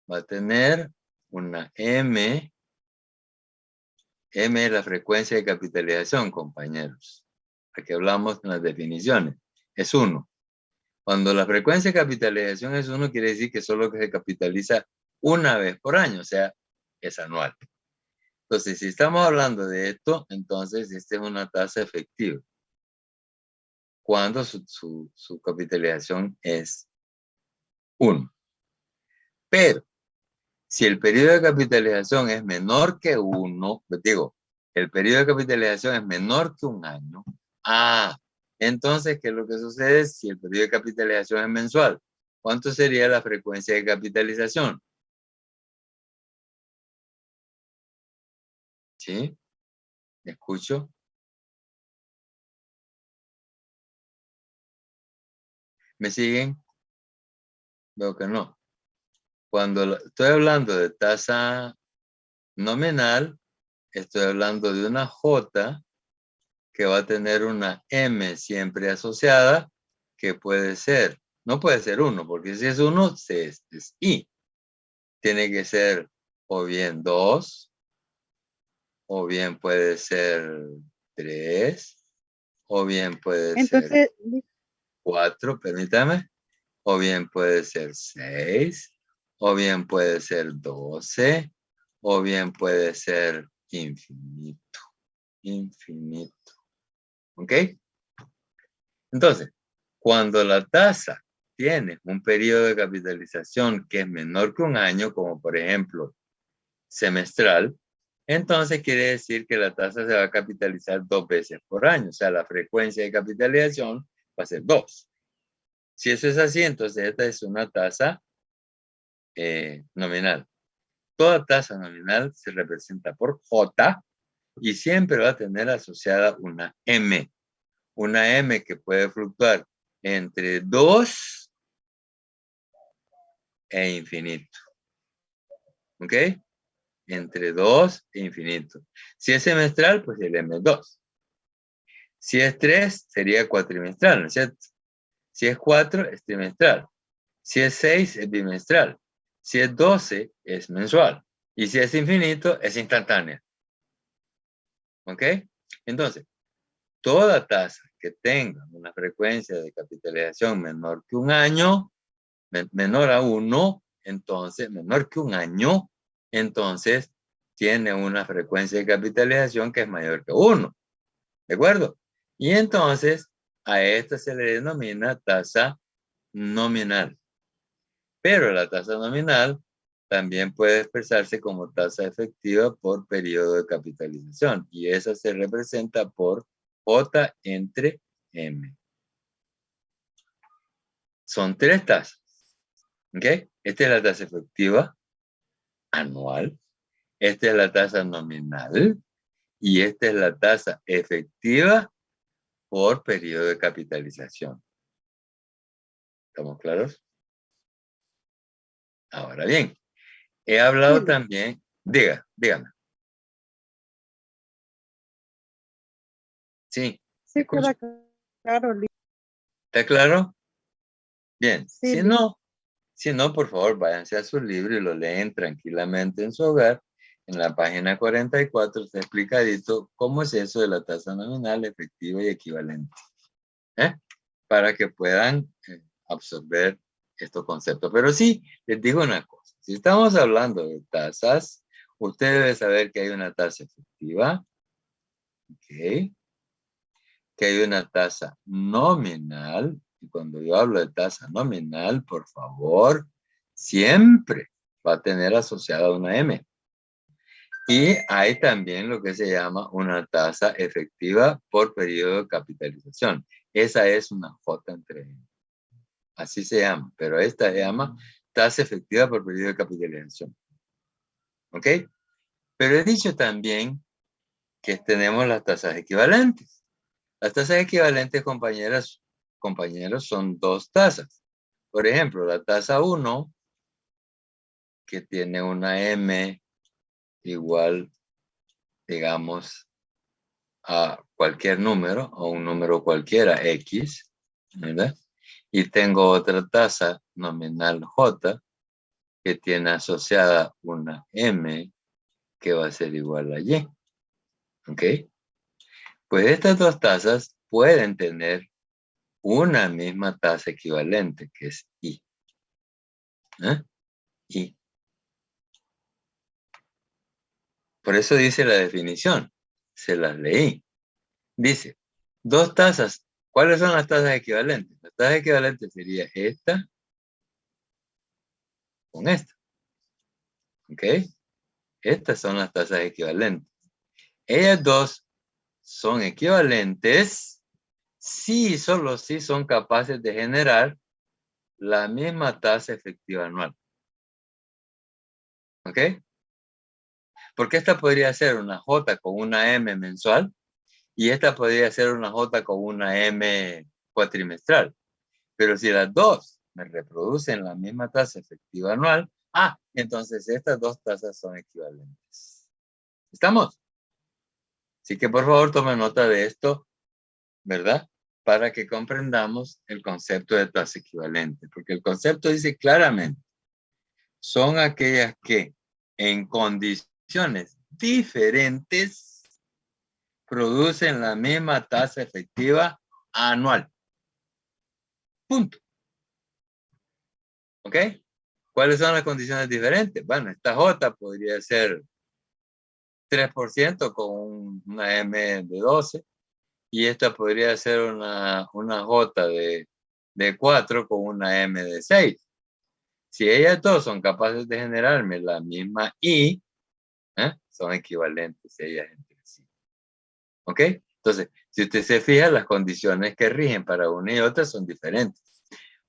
Speaker 1: va a tener una M. M es la frecuencia de capitalización, compañeros. Aquí hablamos en las definiciones. Es 1. Cuando la frecuencia de capitalización es 1, quiere decir que solo se capitaliza una vez por año, o sea, es anual. Entonces, si estamos hablando de esto, entonces esta es una tasa efectiva. Cuando su capitalización es 1. Pero, si el periodo de capitalización es menor que 1, digo, el periodo de capitalización es menor que un año, entonces, ¿qué es lo que sucede si el periodo de capitalización es mensual? ¿Cuánto sería la frecuencia de capitalización? ¿Sí? ¿Me escucho? ¿Me siguen? Veo que no. Cuando estoy hablando de tasa nominal, estoy hablando de una J que va a tener una M siempre asociada, que puede ser, no puede ser 1, porque si es 1, es I. Tiene que ser o bien 2, o bien puede ser 3, o bien puede ser
Speaker 4: Entonces,
Speaker 1: 4, permítame, o bien puede ser 6, o bien puede ser 12, o bien puede ser infinito. Infinito. ¿Ok? Entonces, cuando la tasa tiene un periodo de capitalización que es menor que un año, como por ejemplo semestral, entonces quiere decir que la tasa se va a capitalizar 2 veces por año. O sea, la frecuencia de capitalización va a ser 2. Si eso es así, entonces esta es una tasa nominal. Toda tasa nominal se representa por J y siempre va a tener asociada una M. Una M que puede fluctuar entre 2 e infinito. ¿Ok? Entre 2 e infinito. Si es semestral, pues el M es 2. Si es 3, sería cuatrimestral, ¿no es cierto? Si es 4, es trimestral. Si es 6, es bimestral. Si es 12, es mensual. Y si es infinito, es instantánea. ¿Ok? Entonces, toda tasa que tenga una frecuencia de capitalización menor que un año, menor a 1, entonces, menor que un año, entonces tiene una frecuencia de capitalización que es mayor que 1. ¿De acuerdo? Y entonces, a esta se le denomina tasa nominal. Pero la tasa nominal también puede expresarse como tasa efectiva por periodo de capitalización. Y esa se representa por J entre M. Son 3 tasas. ¿Ok? Esta es la tasa efectiva anual. Esta es la tasa nominal. Y esta es la tasa efectiva por periodo de capitalización. ¿Estamos claros? Ahora bien, he hablado
Speaker 4: sí,
Speaker 1: también, dígame. Sí,
Speaker 4: sí
Speaker 1: escucho.
Speaker 4: queda claro,
Speaker 1: ¿Está claro? Bien,
Speaker 4: sí,
Speaker 1: si no, por favor, váyanse a su libro y lo leen tranquilamente en su hogar. En la página 44 está explicadito cómo es eso de la tasa nominal, efectiva y equivalente. Para que puedan absorber estos conceptos. Pero sí, les digo una cosa. Si estamos hablando de tasas, usted debe saber que hay una tasa efectiva, ¿ok? Que hay una tasa nominal, y cuando yo hablo de tasa nominal, por favor, siempre va a tener asociada una M. Y hay también lo que se llama una tasa efectiva por periodo de capitalización. Esa es una J entre M. Así se llama, pero esta se llama tasa efectiva por periodo de capitalización. ¿Ok? Pero he dicho también que tenemos las tasas equivalentes. Las tasas equivalentes, compañeros, son dos tasas. Por ejemplo, la tasa 1, que tiene una M igual, digamos, a cualquier número, o un número cualquiera, X, ¿verdad? Y tengo otra tasa nominal J, que tiene asociada una M, que va a ser igual a Y. ¿Ok? Pues estas dos tasas pueden tener una misma tasa equivalente, que es I. I. Por eso dice la definición. Se las leí. Dice, dos tasas. ¿Cuáles son las tasas equivalentes? La tasa equivalente sería esta con esta. ¿Ok? Estas son las tasas equivalentes. Ellas dos son equivalentes si, solo si son capaces de generar la misma tasa efectiva anual. ¿Ok? Porque esta podría ser una J con una M mensual y esta podría ser una J con una M cuatrimestral. Pero si las dos me reproducen la misma tasa efectiva anual, entonces estas dos tasas son equivalentes. ¿Estamos? Así que por favor tome nota de esto, ¿verdad? Para que comprendamos el concepto de tasa equivalente. Porque el concepto dice claramente, son aquellas que en condiciones diferentes producen la misma tasa efectiva anual. Punto. ¿Ok? ¿Cuáles son las condiciones diferentes? Bueno, esta J podría ser 3% con una M de 12 y esta podría ser una J de 4 con una M de 6. Si ellas dos son capaces de generarme la misma I, son equivalentes ellas entre sí. ¿Ok? Entonces, si usted se fija, las condiciones que rigen para una y otra son diferentes.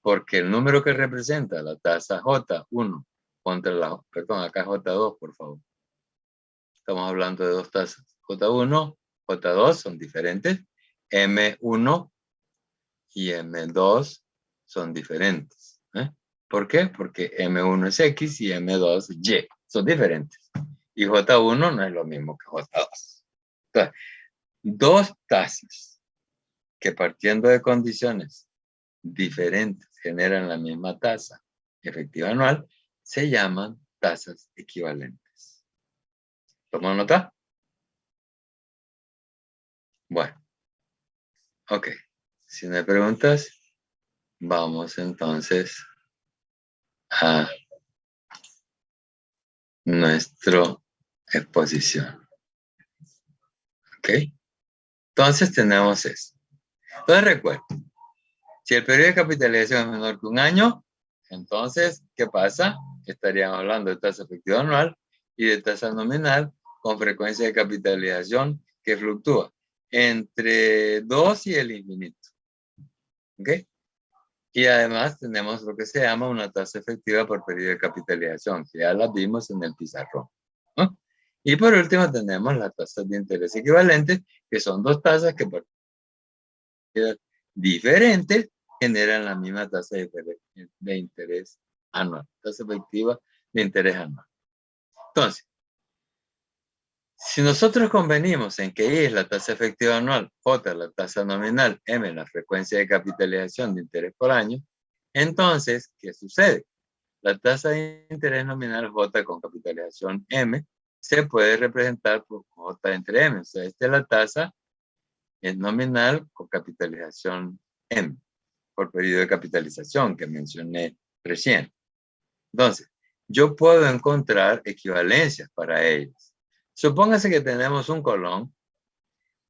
Speaker 1: Porque el número que representa la tasa J1 contra la, perdón, acá J2, por favor. Estamos hablando de dos tasas. J1, J2 son diferentes. M1 y M2 son diferentes. ¿Por qué? Porque M1 es X y M2 es Y. Son diferentes. Y J1 no es lo mismo que J2. Entonces, dos tasas que partiendo de condiciones diferentes generan la misma tasa efectiva anual se llaman tasas equivalentes. ¿Toma nota? Bueno. Ok. Si no hay preguntas, vamos entonces a nuestra exposición. ¿Ok? Entonces tenemos eso. Entonces recuerden, si el periodo de capitalización es menor que un año, entonces, ¿qué pasa? Estaríamos hablando de tasa efectiva anual y de tasa nominal con frecuencia de capitalización que fluctúa entre 2 y el infinito. ¿Ok? Y además tenemos lo que se llama una tasa efectiva por periodo de capitalización, que ya la vimos en el pizarrón. ¿No? Y por último tenemos las tasas de interés equivalentes, que son dos tasas que por diferentes generan la misma tasa de interés anual, tasa efectiva de interés anual. Entonces, si nosotros convenimos en que I es la tasa efectiva anual, J la tasa nominal, M la frecuencia de capitalización de interés por año, entonces, ¿qué sucede? La tasa de interés nominal J con capitalización M se puede representar por J entre M. O sea, esta es la tasa nominal con capitalización M por periodo de capitalización que mencioné recién. Entonces, yo puedo encontrar equivalencias para ellos. Supóngase que tenemos un colón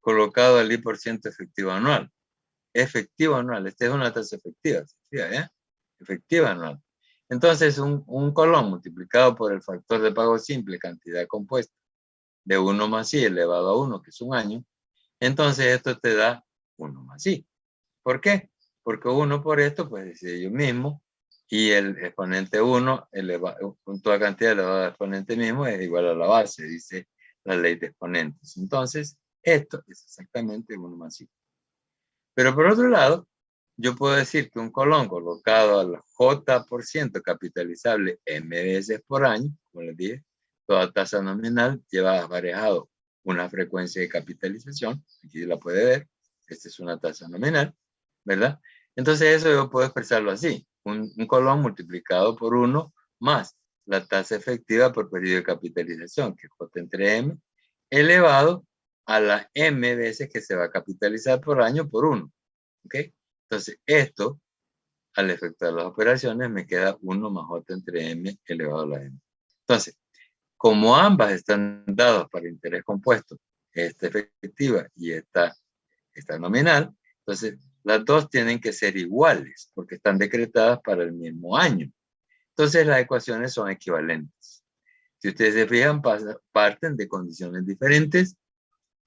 Speaker 1: colocado al I% efectivo anual. Efectivo anual, esta es una tasa efectiva, ¿eh? Efectiva anual. Entonces, un colón multiplicado por el factor de pago simple, cantidad compuesta, de 1 más I elevado a 1, que es un año, entonces esto te da 1 más I. ¿Por qué? Porque 1 por esto, pues dice yo mismo, y el exponente 1 con toda cantidad elevada al exponente mismo es igual a la base, dice la ley de exponentes. Entonces, esto es exactamente 1 más I. Pero por otro lado, yo puedo decir que un colón colocado al J% capitalizable M veces por año, como les dije, toda tasa nominal lleva aparejado una frecuencia de capitalización, aquí la puede ver, esta es una tasa nominal, ¿verdad? Entonces eso yo puedo expresarlo así, un colón multiplicado por 1 más la tasa efectiva por periodo de capitalización, que es J entre M, elevado a la M veces que se va a capitalizar por año por 1. ¿Ok? Entonces, esto, al efectuar las operaciones, me queda 1 más J entre M elevado a la M. Entonces, como ambas están dadas para interés compuesto, esta efectiva y esta nominal, entonces las dos tienen que ser iguales porque están decretadas para el mismo año. Entonces, las ecuaciones son equivalentes. Si ustedes se fijan, parten de condiciones diferentes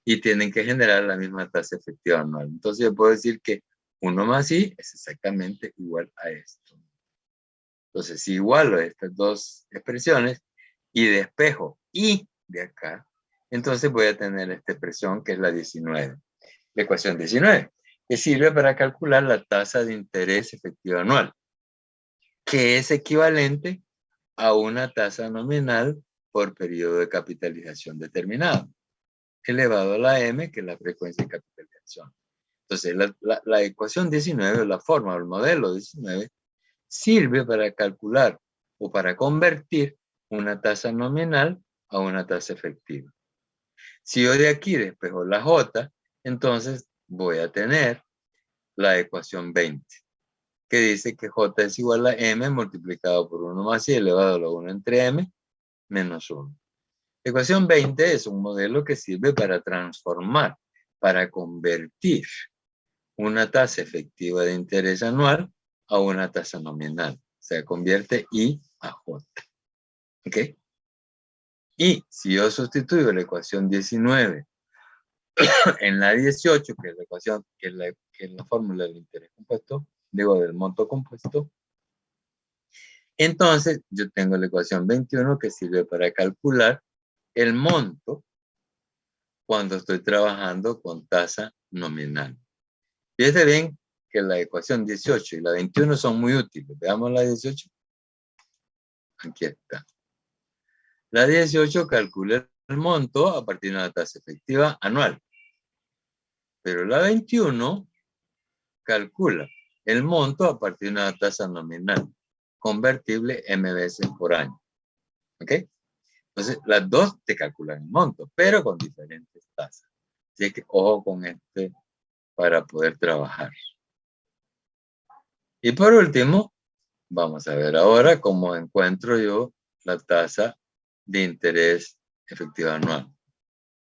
Speaker 1: y tienen que generar la misma tasa efectiva anual. Entonces yo puedo decir que 1 más I es exactamente igual a esto. Entonces si igualo estas dos expresiones y despejo I de acá, entonces voy a tener esta expresión que es la 19. La ecuación 19, que sirve para calcular la tasa de interés efectiva anual, que es equivalente a una tasa nominal por periodo de capitalización determinado, elevado a la M, que es la frecuencia de capitalización. Entonces, la ecuación 19, la forma, el modelo 19, sirve para calcular o para convertir una tasa nominal a una tasa efectiva. Si yo de aquí despejo la J, entonces voy a tener la ecuación 20, que dice que J es igual a M multiplicado por 1 más I elevado a la 1 entre M menos 1. La ecuación 20 es un modelo que sirve para transformar, para convertir una tasa efectiva de interés anual a una tasa nominal. O sea, convierte I a J. ¿Ok? Y si yo sustituyo la ecuación 19 en la 18, que es la ecuación, que es la fórmula del interés compuesto, digo, del monto compuesto, entonces yo tengo la ecuación 21 que sirve para calcular el monto cuando estoy trabajando con tasa nominal. Fíjense bien que la ecuación 18 y la 21 son muy útiles. Veamos la 18. Aquí está. La 18 calcula el monto a partir de una tasa efectiva anual. Pero la 21 calcula el monto a partir de una tasa nominal, convertible M veces por año. ¿Ok? Entonces, las dos te calculan el monto, pero con diferentes tasas. Así que ojo con este para poder trabajar. Y por último, vamos a ver ahora cómo encuentro yo la tasa de interés efectiva anual.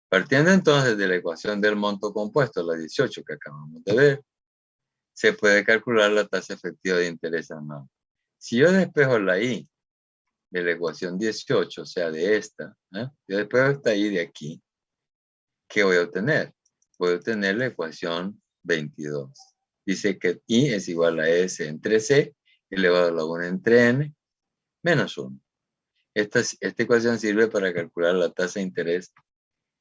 Speaker 1: Partiendo entonces de la ecuación del monto compuesto, la 18 que acabamos de ver, se puede calcular la tasa efectiva de interés anual. Si yo despejo la I de la ecuación 18, o sea, de esta, yo despejo esta I de aquí, ¿qué voy a obtener? Voy a obtener la ecuación 22. Dice que I es igual a S entre C, elevado a la 1 entre N, menos 1. Esta ecuación sirve para calcular la tasa de interés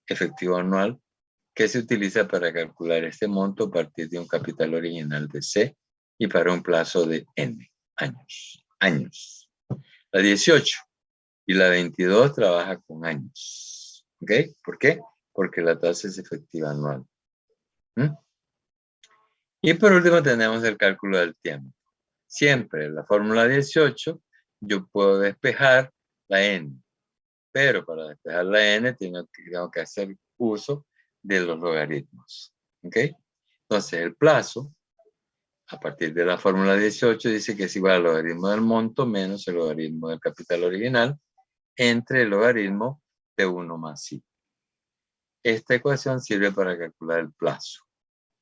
Speaker 1: efectivo anual que se utiliza para calcular este monto a partir de un capital original de C y para un plazo de N años. La 18 y la 22 trabaja con años. ¿Ok? ¿Por qué? Porque la tasa es efectiva anual. Y por último tenemos el cálculo del tiempo. Siempre en la fórmula 18 yo puedo despejar la N. Pero para despejar la N tengo que hacer uso de los logaritmos. ¿Ok? Entonces el plazo a partir de la fórmula 18 dice que es igual al logaritmo del monto menos el logaritmo del capital original entre el logaritmo de 1 más i. Esta ecuación sirve para calcular el plazo.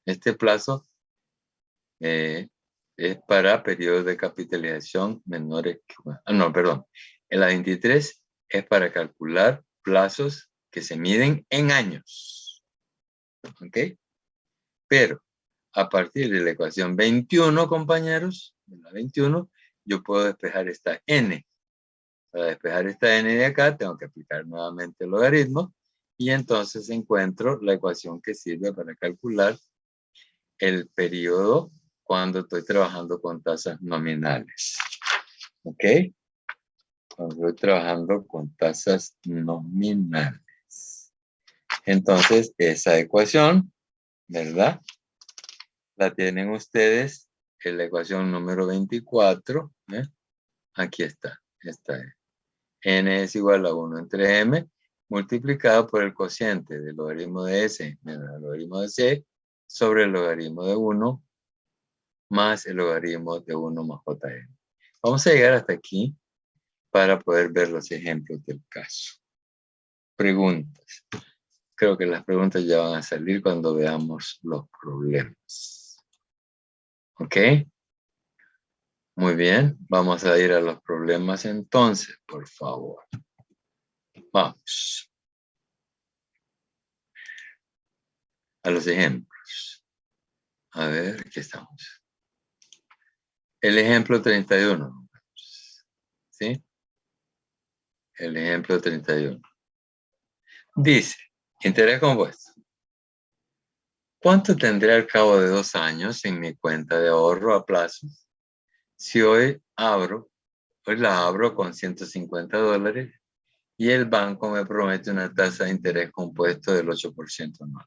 Speaker 1: Este plazo es para periodos de capitalización menores que... no, perdón. En la 23 es para calcular plazos que se miden en años. ¿Ok? Pero a partir de la ecuación 21, compañeros, de la 21, yo puedo despejar esta n. Para despejar esta n de acá, tengo que aplicar nuevamente el logaritmo y entonces encuentro la ecuación que sirve para calcular el periodo cuando estoy trabajando con tasas nominales. ¿Ok? Cuando estoy trabajando con tasas nominales. Entonces, esa ecuación, ¿verdad? La tienen ustedes en la ecuación número 24. Aquí está. Esta es. N es igual a 1 entre M multiplicado por el cociente del logaritmo de S menos el logaritmo de C sobre el logaritmo de 1 más el logaritmo de 1 más JN. Vamos a llegar hasta aquí para poder ver los ejemplos del caso. Preguntas. Creo que las preguntas ya van a salir cuando veamos los problemas. ¿Ok? Muy bien. Vamos a ir a los problemas entonces, por favor. Vamos. A los ejemplos. A ver, aquí estamos. El ejemplo 31. ¿Sí? El ejemplo 31. Dice, interés compuesto. ¿Cuánto tendré al cabo de 2 años en mi cuenta de ahorro a plazos? Si hoy la abro con $150 y el banco me promete una tasa de interés compuesto del 8% anual.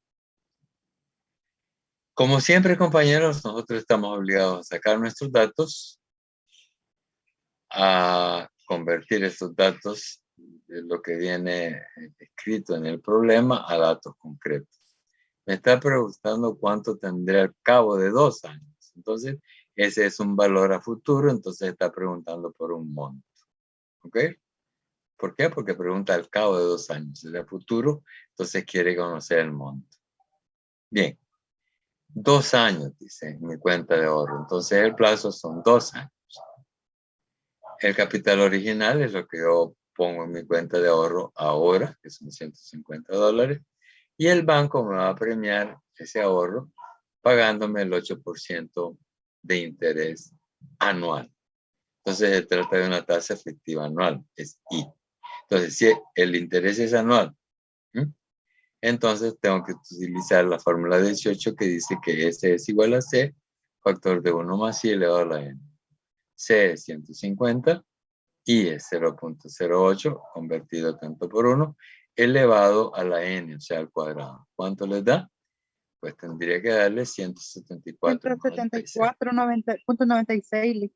Speaker 1: Como siempre, compañeros, nosotros estamos obligados a sacar nuestros datos, a convertir estos datos de lo que viene escrito en el problema a datos concretos. Me está preguntando cuánto tendré al cabo de 2 años. Entonces, ese es un valor a futuro, entonces está preguntando por un monto. ¿Ok? ¿Por qué? Porque pregunta al cabo de 2 años. Es de futuro, entonces quiere conocer el monto. Bien. 2 años, dice en mi cuenta de ahorro. Entonces, el plazo son 2 años. El capital original es lo que yo pongo en mi cuenta de ahorro ahora, que son $150. Y el banco me va a premiar ese ahorro pagándome el 8% de interés anual. Entonces se trata de una tasa efectiva anual, es I. Entonces, si el interés es anual, entonces tengo que utilizar la fórmula 18 que dice que S es igual a C, factor de 1 más I elevado a la N. C es 150, I es 0.08 convertido tanto por 1, elevado a la N, o sea, al cuadrado. ¿Cuánto les da? Pues tendría que darle 174.96.
Speaker 4: 174.96.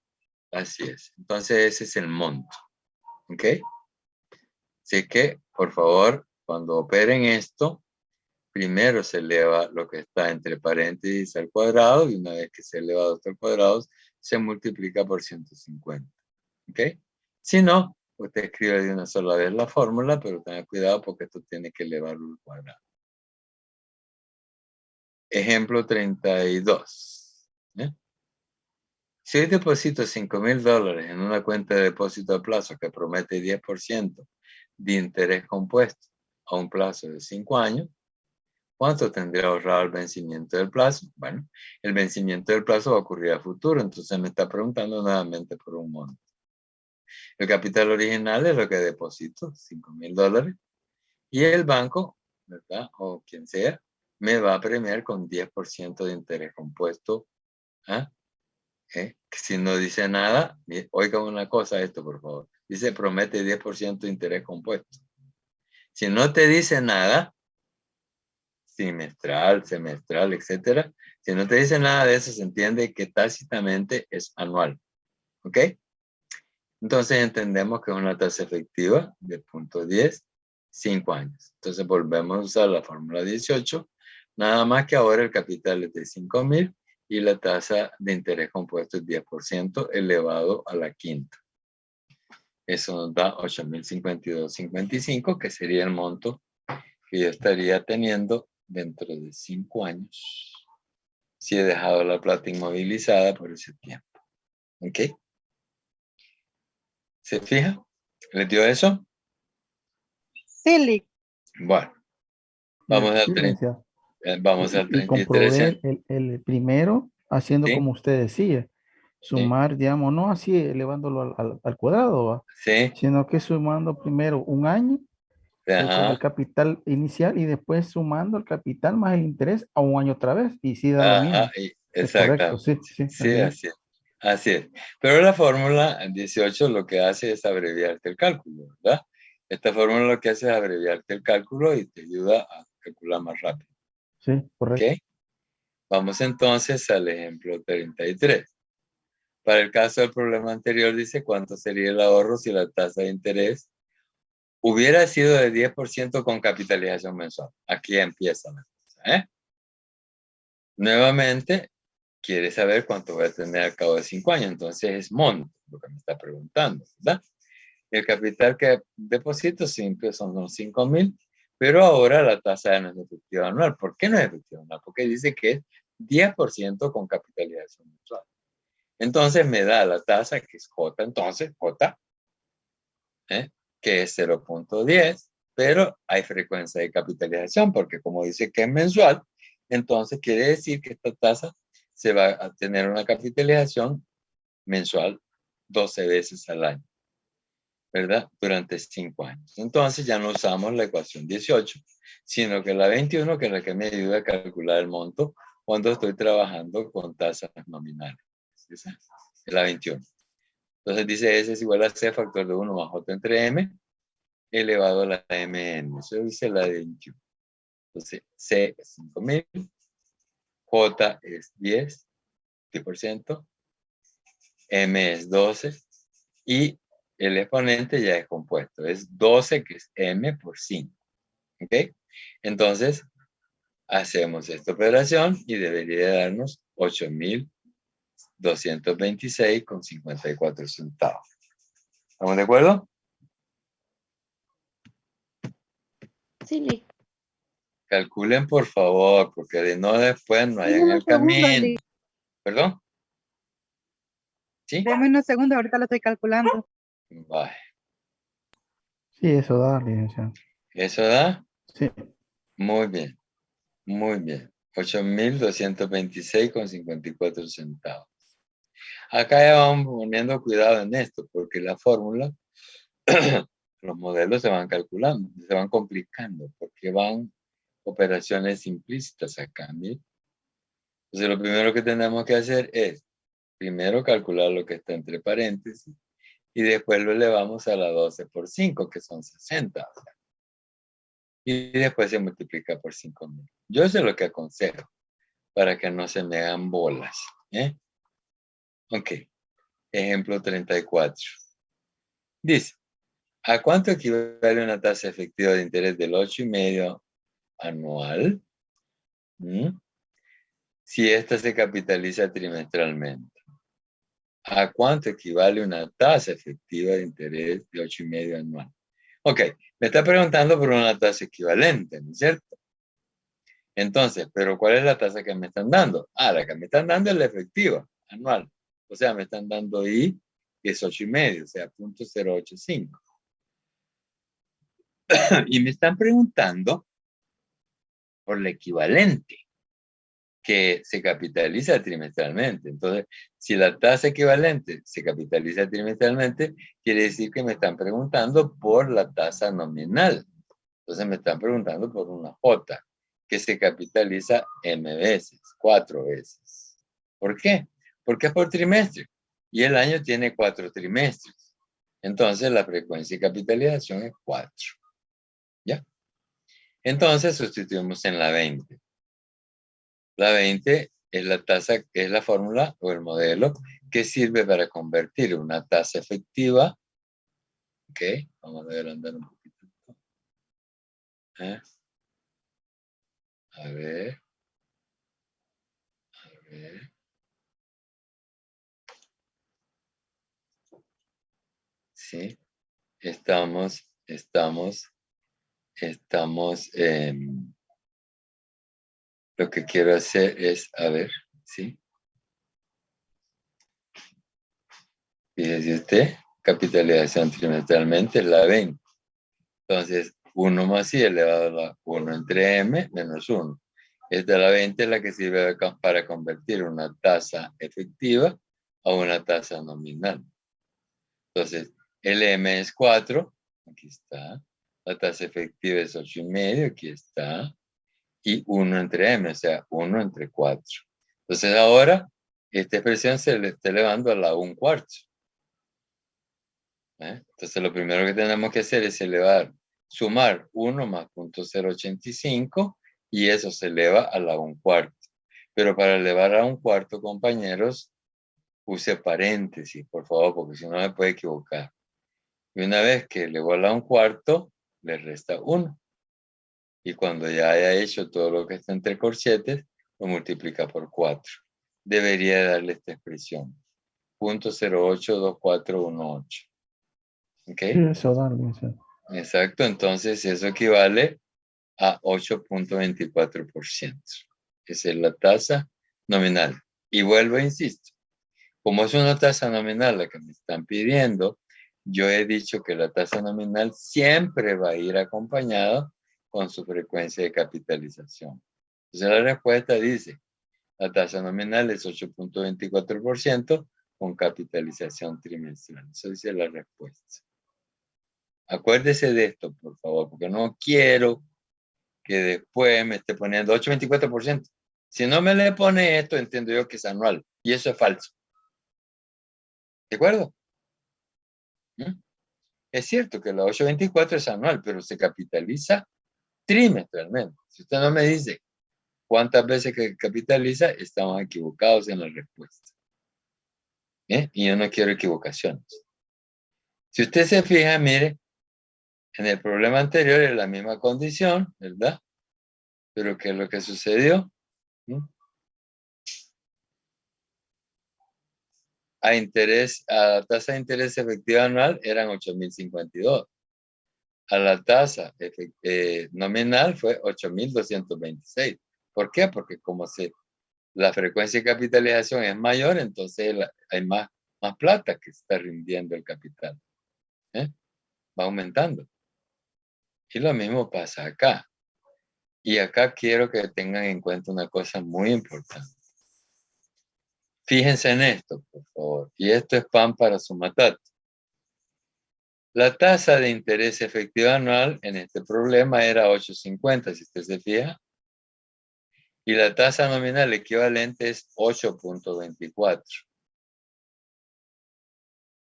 Speaker 1: Así es. Entonces ese es el monto. ¿Ok? Así que, por favor, cuando operen esto, primero se eleva lo que está entre paréntesis al cuadrado y una vez que se eleva hasta el cuadrado, se multiplica por 150. ¿Ok? Si no, usted escribe de una sola vez la fórmula, pero tenga cuidado porque esto tiene que elevarlo al cuadrado. Ejemplo 32. Si hoy deposito $5,000 en una cuenta de depósito a plazo que promete 10% de interés compuesto a un plazo de 5 años, ¿cuánto tendría ahorrado el vencimiento del plazo? Bueno, el vencimiento del plazo va a ocurrir a futuro, entonces me está preguntando nuevamente por un monto. El capital original es lo que deposito, $5,000, y el banco, ¿verdad? O quien sea, me va a premiar con 10% de interés compuesto. Que si no dice nada, oiga una cosa esto, por favor. Dice, promete 10% de interés compuesto. Si no te dice nada, trimestral, semestral, etcétera, si no te dice nada de eso, se entiende que tácitamente es anual. ¿Ok? Entonces entendemos que es una tasa efectiva de 0.10, 5 años. Entonces volvemos a usar la fórmula 18, nada más que ahora el capital es de 5,000 y la tasa de interés compuesto es 10% elevado a la quinta. Eso nos da 8.052.55, que sería el monto que yo estaría teniendo dentro de 5 años si he dejado la plata inmovilizada por ese tiempo. ¿Ok? ¿Se fija? ¿Les dio eso?
Speaker 4: Sí, Lick.
Speaker 1: Bueno, vamos al
Speaker 3: Sí,
Speaker 1: 30.
Speaker 3: licenciado.
Speaker 1: Vamos al
Speaker 3: Y
Speaker 1: 33.
Speaker 3: comprobé el primero haciendo
Speaker 1: ¿Sí?
Speaker 3: como usted decía,
Speaker 1: ¿Sí?
Speaker 3: sumar, digamos, no así elevándolo al cuadrado, ¿va?
Speaker 1: ¿Sí?
Speaker 3: Sino que sumando primero un año con el
Speaker 1: Ajá.
Speaker 3: capital inicial y después sumando el capital más el interés a un año otra vez y sí da lo
Speaker 1: Ajá.
Speaker 3: mismo. Es correcto,
Speaker 1: Exactamente.
Speaker 3: sí, sí,
Speaker 1: Sí,
Speaker 3: así es.
Speaker 1: así es. Así es. Pero la fórmula 18 lo que hace es abreviarte el cálculo, ¿verdad? Esta fórmula lo que hace es abreviarte el cálculo y te ayuda a calcular más rápido.
Speaker 3: Sí, correcto.
Speaker 1: ¿Ok? Vamos entonces al ejemplo 33. Para el caso del problema anterior dice cuánto sería el ahorro si la tasa de interés hubiera sido de 10% con capitalización mensual. Aquí empieza la cosa, ¿eh? Nuevamente, quiere saber cuánto voy a tener al cabo de 5 años. Entonces es monto, lo que me está preguntando, ¿verdad? El capital que deposito siempre son los 5.000, pero ahora la tasa ya no es efectiva anual. ¿Por qué no es efectiva anual? Porque dice que es 10% con capitalización mensual. Entonces me da la tasa que es J, entonces J, que es 0.10, pero hay frecuencia de capitalización porque como dice que es mensual, entonces quiere decir que esta tasa se va a tener una capitalización mensual 12 veces al año, ¿verdad? Durante 5 años. Entonces ya no usamos la ecuación 18, sino que la 21, que es la que me ayuda a calcular el monto cuando estoy trabajando con tasas nominales. Esa es la 21. Entonces dice S es igual a C factor de 1 más J entre M elevado a la MN. Eso dice la 21. Entonces C es 5.000, J es 10%, M es 12 y el exponente ya es compuesto. Es 12 que es M por 5. ¿Ok? Entonces hacemos esta operación y debería darnos 8.226,54 centavos. ¿Estamos de acuerdo?
Speaker 2: Sí, Lick.
Speaker 1: Calculen, por favor, porque de no después no hayan
Speaker 4: Deme
Speaker 1: el
Speaker 4: un segundo,
Speaker 1: camino.
Speaker 4: Lick.
Speaker 1: ¿Perdón? ¿Sí?
Speaker 4: Deme unos segundos, ahorita lo estoy calculando.
Speaker 1: Vale.
Speaker 3: Sí, eso da, licenciado.
Speaker 1: ¿Eso da?
Speaker 3: Sí,
Speaker 1: Muy bien. Muy bien. 8.226,54 centavos. Acá ya vamos poniendo cuidado en esto, porque la fórmula, los modelos se van calculando, se van complicando, porque van operaciones implícitas acá. ¿Sí? Entonces, lo primero que tenemos que hacer es, primero calcular lo que está entre paréntesis, y después lo elevamos a la 12 por 5, que son 60. Y después se multiplica por 5.000. Yo eso es lo que aconsejo, para que no se me hagan bolas. ¿Eh? Ok, ejemplo 34. Dice, ¿a cuánto equivale una tasa efectiva de interés del 8,5 anual? Si ésta se capitaliza trimestralmente. ¿A cuánto equivale una tasa efectiva de interés de 8,5 anual? Ok, me está preguntando por una tasa equivalente, ¿no es cierto? Entonces, ¿pero cuál es la tasa que me están dando? La que me están dando es la efectiva anual. O sea, me están dando I, que es 8,5, o sea, 0.085. Y me están preguntando por la equivalente, que se capitaliza trimestralmente. Entonces, si la tasa equivalente se capitaliza trimestralmente, quiere decir que me están preguntando por la tasa nominal. Entonces, me están preguntando por una J, que se capitaliza M veces, 4 veces. ¿Por qué? Porque es por trimestre. Y el año tiene 4 trimestres. Entonces, la frecuencia de capitalización es 4. ¿Ya? Entonces, sustituimos en la 20. La 20 es la tasa, es la fórmula o el modelo que sirve para convertir una tasa efectiva. Ok, vamos a agrandar un poquito. ¿Eh? A ver. ¿sí? Estamos, lo que quiero hacer es, a ver, ¿sí? Fíjese usted, capitalización trimestralmente la 20. Entonces, 1 más i elevado a la 1 entre m menos 1. Esta la 20 es la que sirve para convertir una tasa efectiva a una tasa nominal. Entonces, el m es 4, aquí está. La tasa efectiva es 8,5, aquí está. Y 1 entre m, o sea, 1 entre 4. Entonces, ahora, esta expresión se le está elevando a la 1/4. Entonces, lo primero que tenemos que hacer es sumar 1 más 0.085 y eso se eleva a la 1/4. Pero para elevar a 1/4, compañeros, use paréntesis, por favor, porque si no me puede equivocar. Y una vez que elevó a la 1/4, le resta 1. Y cuando ya haya hecho todo lo que está entre corchetes, lo multiplica por 4. Debería darle esta expresión. 0.082418. ¿Ok?
Speaker 3: Sí, eso da algo, sí.
Speaker 1: Exacto, entonces eso equivale a 8.24%. Esa es la tasa nominal. Y vuelvo, insisto, como es una tasa nominal la que me están pidiendo, yo he dicho que la tasa nominal siempre va a ir acompañada con su frecuencia de capitalización. Entonces la respuesta dice, la tasa nominal es 8.24% con capitalización trimestral. Eso dice la respuesta. Acuérdese de esto, por favor, porque no quiero que después me esté poniendo 8.24%. Si no me le pone esto, entiendo yo que es anual. Y eso es falso. ¿De acuerdo? ¿Mm? Es cierto que la 8.24 es anual, pero se capitaliza trimestralmente. Si usted no me dice cuántas veces que capitaliza, estamos equivocados en la respuesta. Y yo no quiero equivocaciones. Si usted se fija, mire, en el problema anterior es la misma condición, ¿verdad? Pero ¿qué es lo que sucedió? A la tasa de interés efectiva anual eran 8.052. A la tasa nominal fue 8.226. ¿Por qué? Porque como la frecuencia de capitalización es mayor, entonces hay más plata que está rindiendo el capital. Va aumentando. Y lo mismo pasa acá. Y acá quiero que tengan en cuenta una cosa muy importante. Fíjense en esto, por favor. Y esto es pan para su matata. La tasa de interés efectiva anual en este problema era 8.50, si usted se fija. Y la tasa nominal equivalente es 8.24.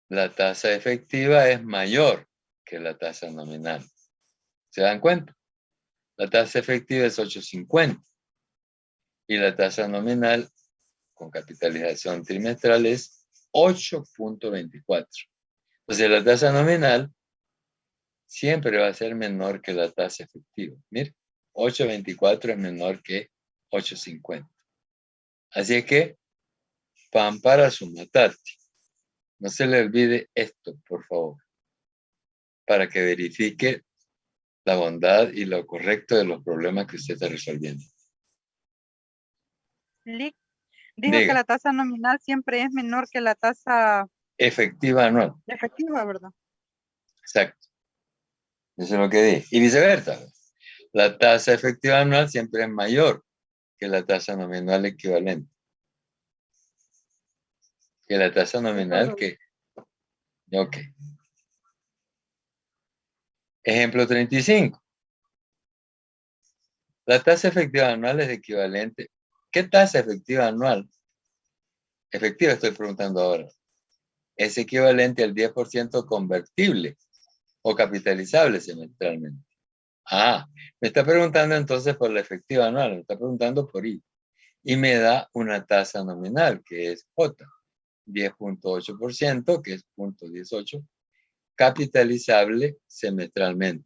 Speaker 1: La tasa efectiva es mayor que la tasa nominal. ¿Se dan cuenta? La tasa efectiva es 8.50. Y la tasa nominal con capitalización trimestral es 8.24. Entonces la tasa nominal siempre va a ser menor que la tasa efectiva. Mire, 8.24 es menor que 8.50. Así que, pan para su matate. No se le olvide esto, por favor, para que verifique la bondad y lo correcto de los problemas que usted está resolviendo.
Speaker 4: Lick dijo que
Speaker 1: Diga,
Speaker 4: la tasa nominal siempre es menor que la tasa
Speaker 1: efectiva anual.
Speaker 4: efectiva, ¿verdad?
Speaker 1: Exacto. Eso es lo que dije. Y viceversa. La tasa efectiva anual siempre es mayor que la tasa nominal equivalente. Que la tasa nominal que... Ok. Ejemplo 35. La tasa efectiva anual es equivalente. ¿Qué tasa efectiva anual? Efectiva estoy preguntando ahora. Es equivalente al 10% convertible o capitalizable semestralmente. Me está preguntando entonces por la efectiva anual, me está preguntando por I. Y me da una tasa nominal que es J, 10.8%, que es 0.18, capitalizable semestralmente.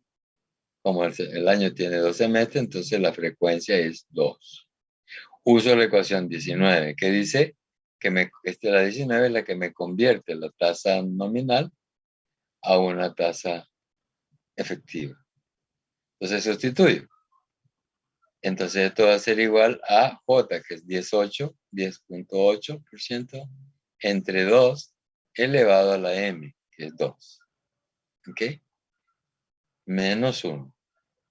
Speaker 1: Como el año tiene 12 meses, entonces la frecuencia es 2. Uso la ecuación 19, que dice que la 19 es la que me convierte la tasa nominal a una tasa efectiva. Entonces sustituyo. Entonces esto va a ser igual a J, que es 10.8% entre 2 elevado a la M, que es 2. ¿Ok? Menos 1.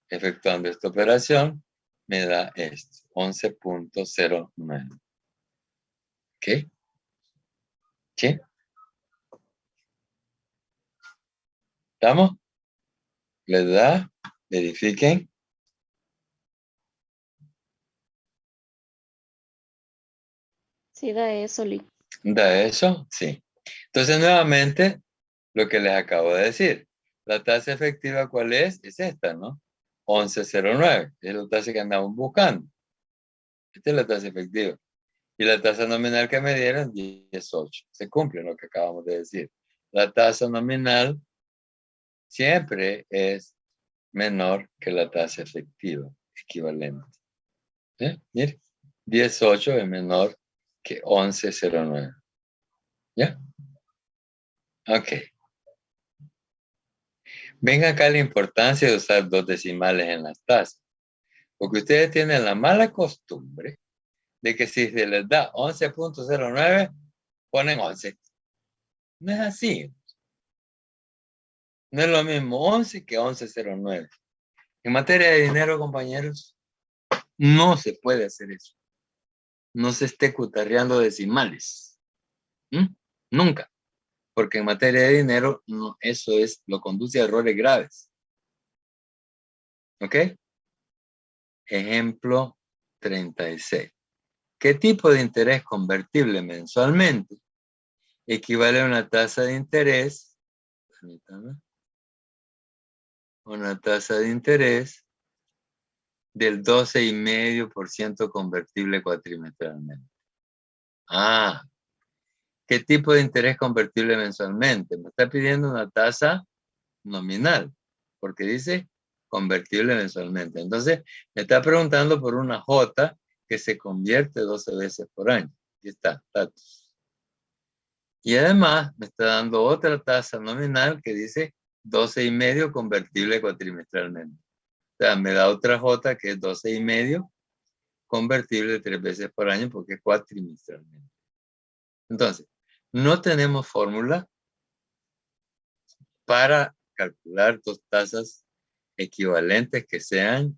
Speaker 1: Efectuando esta operación, me da esto, 11.09. ¿Ok? ¿Sí? ¿Estamos? ¿Les da? Verifiquen.
Speaker 2: Sí, da eso, Lick.
Speaker 1: ¿Da eso? Sí. Entonces, nuevamente, lo que les acabo de decir. La tasa efectiva, ¿cuál es? Es esta, ¿no? 11.09. Es la tasa que andamos buscando. Esta es la tasa efectiva. Y la tasa nominal que me dieron, 18. Se cumple lo que acabamos de decir. La tasa nominal siempre es menor que la tasa efectiva, equivalente. Mire, 18 es menor que 11.09. ¿Ya? Ok. Ven acá la importancia de usar 2 decimales en las tasas. Porque ustedes tienen la mala costumbre de que si se les da 11.09, ponen 11. No es así. No es lo mismo 11 que 11.09. En materia de dinero, compañeros, no se puede hacer eso. No se esté cutarreando decimales. Nunca. Porque en materia de dinero, no, eso lo conduce a errores graves. ¿Ok? Ejemplo 36. ¿Qué tipo de interés convertible mensualmente equivale a una tasa de interés? Permítame. Una tasa de interés del 12,5% convertible cuatrimestralmente. ¿Qué tipo de interés convertible mensualmente? Me está pidiendo una tasa nominal, porque dice convertible mensualmente. Entonces, me está preguntando por una J que se convierte 12 veces por año. Aquí está, datos. Y además, me está dando otra tasa nominal que dice 12,5 convertible cuatrimestralmente. O sea, me da otra J que es 12,5 convertible 3 veces por año porque es cuatrimestralmente. Entonces, no tenemos fórmula para calcular 2 tasas equivalentes que sean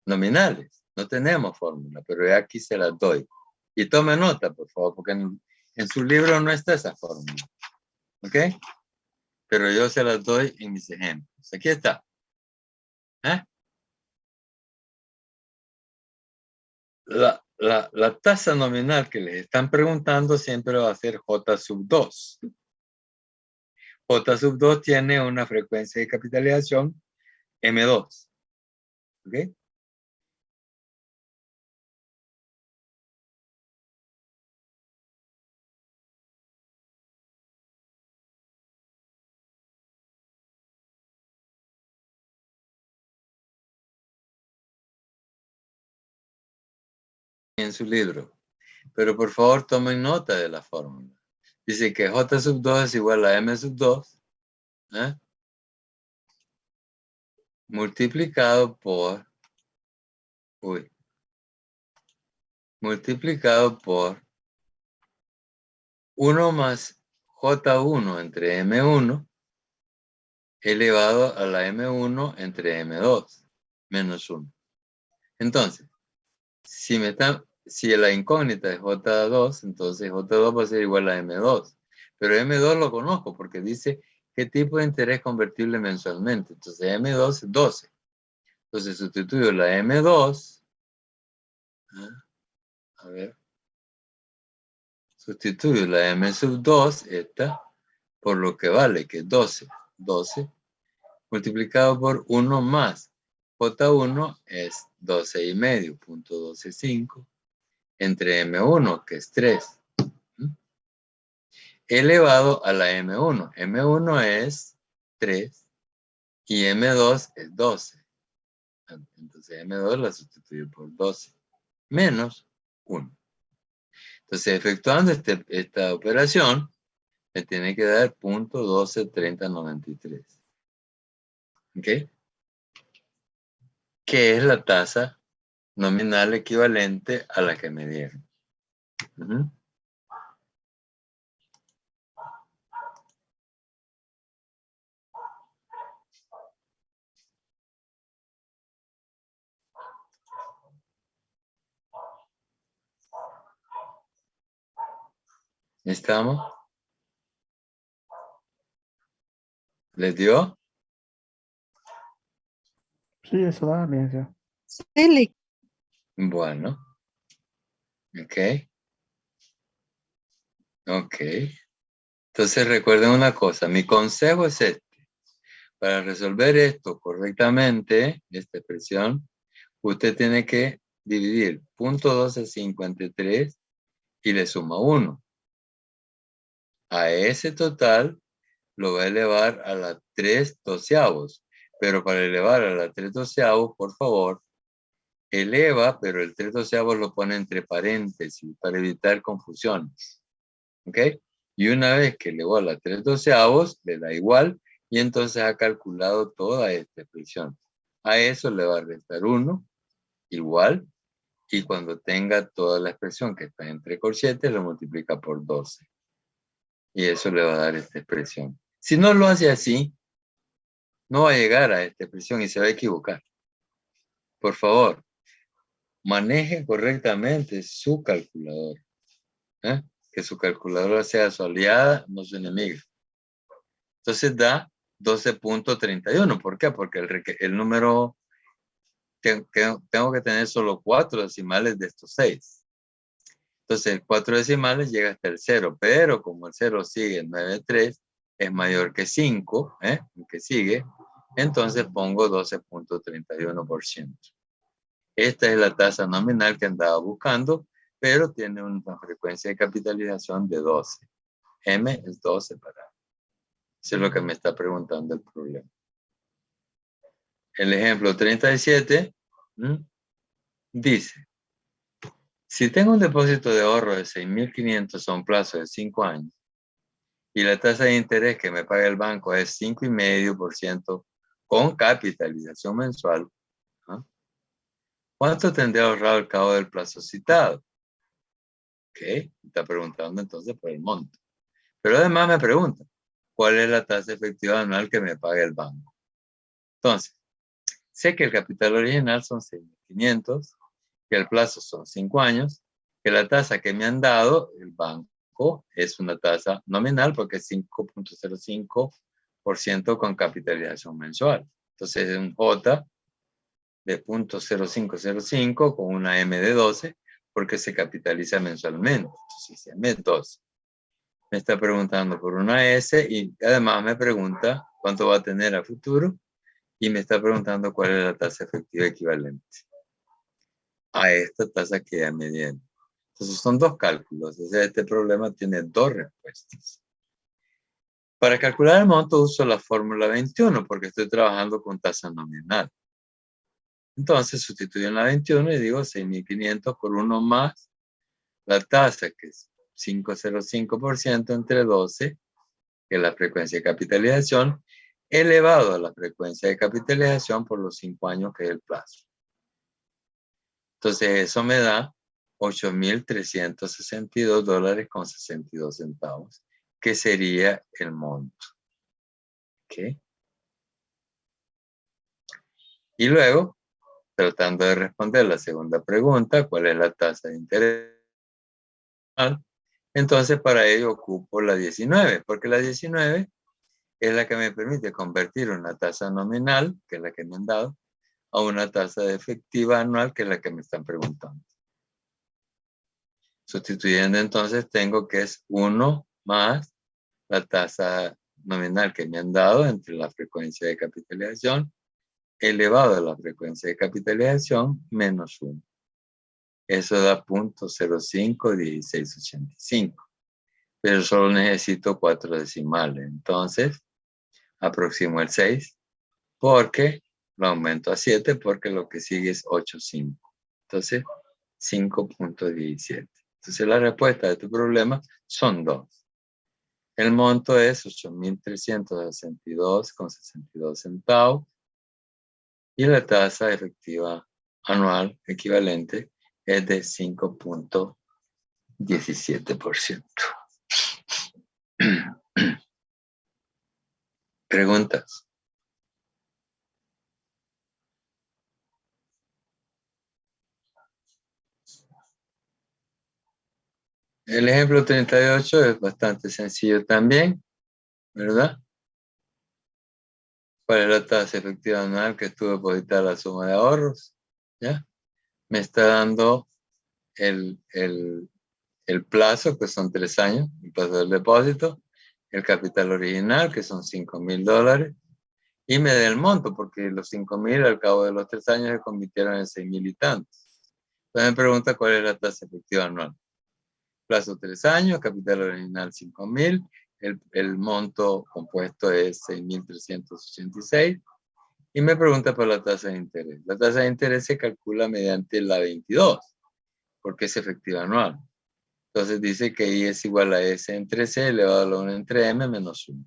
Speaker 1: nominales. No tenemos fórmula, pero ya aquí se las doy. Y tome nota, por favor, porque en su libro no está esa fórmula. ¿Ok? Pero yo se las doy en mis ejemplos. Aquí está. La tasa nominal que les están preguntando siempre va a ser J sub 2. J sub 2 tiene una frecuencia de capitalización M2. ¿Ok? En su libro. Pero por favor tomen nota de la fórmula. Dice que J sub 2 es igual a M sub 2 multiplicado por multiplicado por 1 más J1 entre M1 elevado a la M1 entre M2 menos 1. Entonces, si la incógnita es J2, entonces J2 va a ser igual a M2. Pero M2 lo conozco porque dice qué tipo de interés convertible mensualmente. Entonces M2 es 12. Entonces sustituyo la M2. A ver. Sustituyo la M sub 2, esta, por lo que vale, que es 12. 12 multiplicado por 1 más J1 es 12,5, punto 12,5, entre M1, que es 3, elevado a la M1. M1 es 3 y M2 es 12. Entonces M2 la sustituyo por 12, menos 1. Entonces, efectuando esta operación, Me tiene que dar 0.123093. ¿Ok? Que es la tasa nominal equivalente a la que me dieron. Ujú. ¿Estamos? ¿Les dio?
Speaker 3: Sí, eso da, licenciado.
Speaker 4: Sí, Lick.
Speaker 1: Bueno. Ok. Ok. Entonces recuerden una cosa. Mi consejo es este. Para resolver esto correctamente, esta expresión, usted tiene que dividir 0.1253 y le suma 1. A ese total lo va a elevar a la 3/12. Pero para elevar a la 3/12, por favor, eleva, pero el 3/12 lo pone entre paréntesis para evitar confusiones. ¿Ok? Y una vez que elevó a la 3/12, le da igual y entonces ha calculado toda esta expresión. A eso le va a restar 1, igual, y cuando tenga toda la expresión que está entre corchetes, lo multiplica por 12. Y eso le va a dar esta expresión. Si no lo hace así, no va a llegar a esta expresión y se va a equivocar. Por favor, maneje correctamente su calculadora. Que su calculadora sea su aliada, no su enemiga. Entonces da 12.31. ¿Por qué? Porque el número, tengo que tener solo 4 decimales de estos 6. Entonces, 4 decimales llega hasta el 0, pero como el 0 sigue en 9.3, es mayor que 5, el que sigue, entonces pongo 12.31%. Esta es la tasa nominal que andaba buscando, pero tiene una frecuencia de capitalización de 12. M es 12 para. Eso es lo que me está preguntando el problema. El ejemplo 37 dice, si tengo un depósito de ahorro de 6.500 a un plazo de 5 años y la tasa de interés que me paga el banco es 5,5% con capitalización mensual, ¿cuánto tendré ahorrado al cabo del plazo citado? Ok, está preguntando entonces por el monto. Pero además me pregunta, ¿cuál es la tasa efectiva anual que me paga el banco? Entonces, sé que el capital original son 6.500, que el plazo son 5 años, que la tasa que me han dado el banco es una tasa nominal porque es 5.05% con capitalización mensual. Entonces es un J de 0.0505 con una M de 12 porque se capitaliza mensualmente. Entonces M es 12. Me está preguntando por una S y además me pregunta cuánto va a tener a futuro y me está preguntando cuál es la tasa efectiva equivalente a esta tasa que ya me dieron. Entonces son dos cálculos. O sea, este problema tiene dos respuestas. Para calcular el monto uso la fórmula 21 porque estoy trabajando con tasa nominal. Entonces sustituyo en la 21 y digo 6.500 por 1 más la tasa que es 5,05% entre 12, que es la frecuencia de capitalización, elevado a la frecuencia de capitalización por los 5 años que es el plazo. Entonces eso me da $8.362.62, que sería el monto. ¿Ok? Y luego, tratando de responder la segunda pregunta, ¿cuál es la tasa de interés? Entonces para ello ocupo la 19, porque la 19 es la que me permite convertir una tasa nominal, que es la que me han dado, a una tasa efectiva anual, que es la que me están preguntando. Sustituyendo entonces tengo que es 1 más la tasa nominal que me han dado entre la frecuencia de capitalización elevado a la frecuencia de capitalización menos 1. Eso da 0.051685. Pero solo necesito 4 decimales. Entonces, aproximo el 6 porque lo aumento a 7 porque lo que sigue es 8,5. Entonces, 5.17. Entonces, la respuesta de tu problema son 2. El monto es 8.362,62 centavos y la tasa efectiva anual equivalente es de 5.17%. ¿Preguntas? El ejemplo 38 es bastante sencillo también, ¿verdad? ¿Cuál es la tasa efectiva anual que estuvo depositada la suma de ahorros? ¿Ya? Me está dando el plazo, que son 3 años, el plazo del depósito, el capital original, que son $5,000, y me da el monto, porque los 5,000 al cabo de los 3 años se convirtieron en 6,000 y tantos. Entonces me pregunta cuál es la tasa efectiva anual. Plazo 3 años, capital original 5,000, el monto compuesto es 6,386, y me pregunta por la tasa de interés. La tasa de interés se calcula mediante la 22, porque es efectiva anual. Entonces dice que I es igual a S entre C elevado a la 1 entre M menos 1.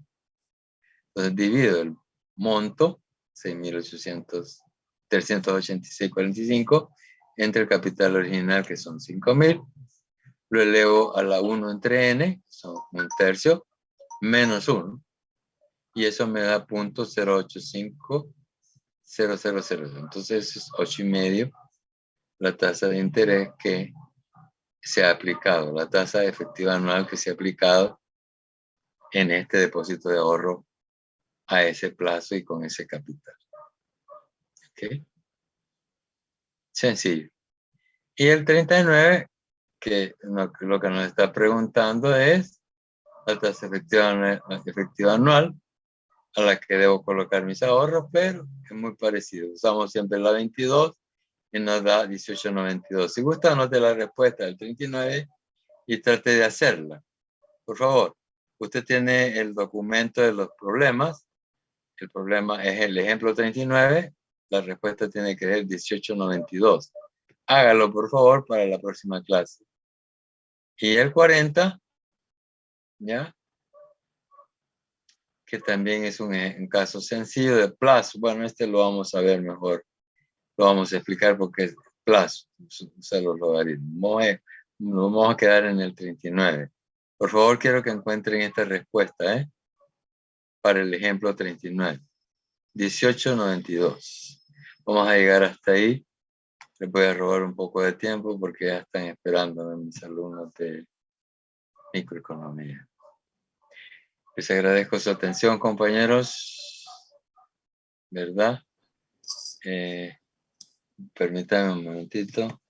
Speaker 1: Entonces divido el monto, 6,386,45, entre el capital original, que son 5,000. Lo elevo a la 1 entre N, son 1/3, menos 1. Y eso me da 0.085000. Entonces es 8,5 la tasa de interés que se ha aplicado, la tasa efectiva anual que se ha aplicado en este depósito de ahorro a ese plazo y con ese capital. ¿Ok? Sencillo. Y el 39, que lo que nos está preguntando es la tasa efectiva anual a la que debo colocar mis ahorros, pero es muy parecido. Usamos siempre la 22 y nos da 18.92. Si gusta, anote la respuesta del 39 y trate de hacerla. Por favor, usted tiene el documento de los problemas. El problema es el ejemplo 39. La respuesta tiene que ser 18.92. Hágalo, por favor, para la próxima clase. Y el 40, ¿ya? Que también es un caso sencillo de plazo. Bueno, este lo vamos a ver mejor. Lo vamos a explicar porque es plazo. Usar los logaritmos. Nos vamos a quedar en el 39. Por favor, quiero que encuentren esta respuesta, para el ejemplo 39. 18.92. Vamos a llegar hasta ahí. Les voy a robar un poco de tiempo porque ya están esperando mis alumnos de microeconomía. Les agradezco su atención, compañeros. ¿Verdad? Permítanme un momentito.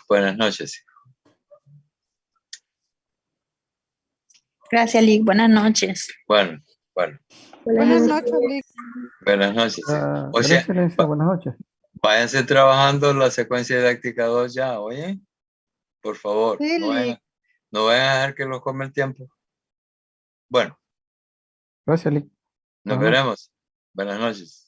Speaker 1: Buenas noches.
Speaker 5: Gracias, Lick. Buenas noches.
Speaker 1: Bueno.
Speaker 4: Buenas noches, Lick.
Speaker 1: Buenas noches. O sea,
Speaker 3: Excelencia, buenas noches.
Speaker 1: váyanse trabajando la secuencia didáctica 2 ya, ¿oye? Por favor,
Speaker 4: Sí,
Speaker 1: no vayan a dejar que los come el tiempo. Bueno,
Speaker 3: Gracias, Lick.
Speaker 1: nos
Speaker 3: Buenas noches.
Speaker 1: veremos. Buenas noches.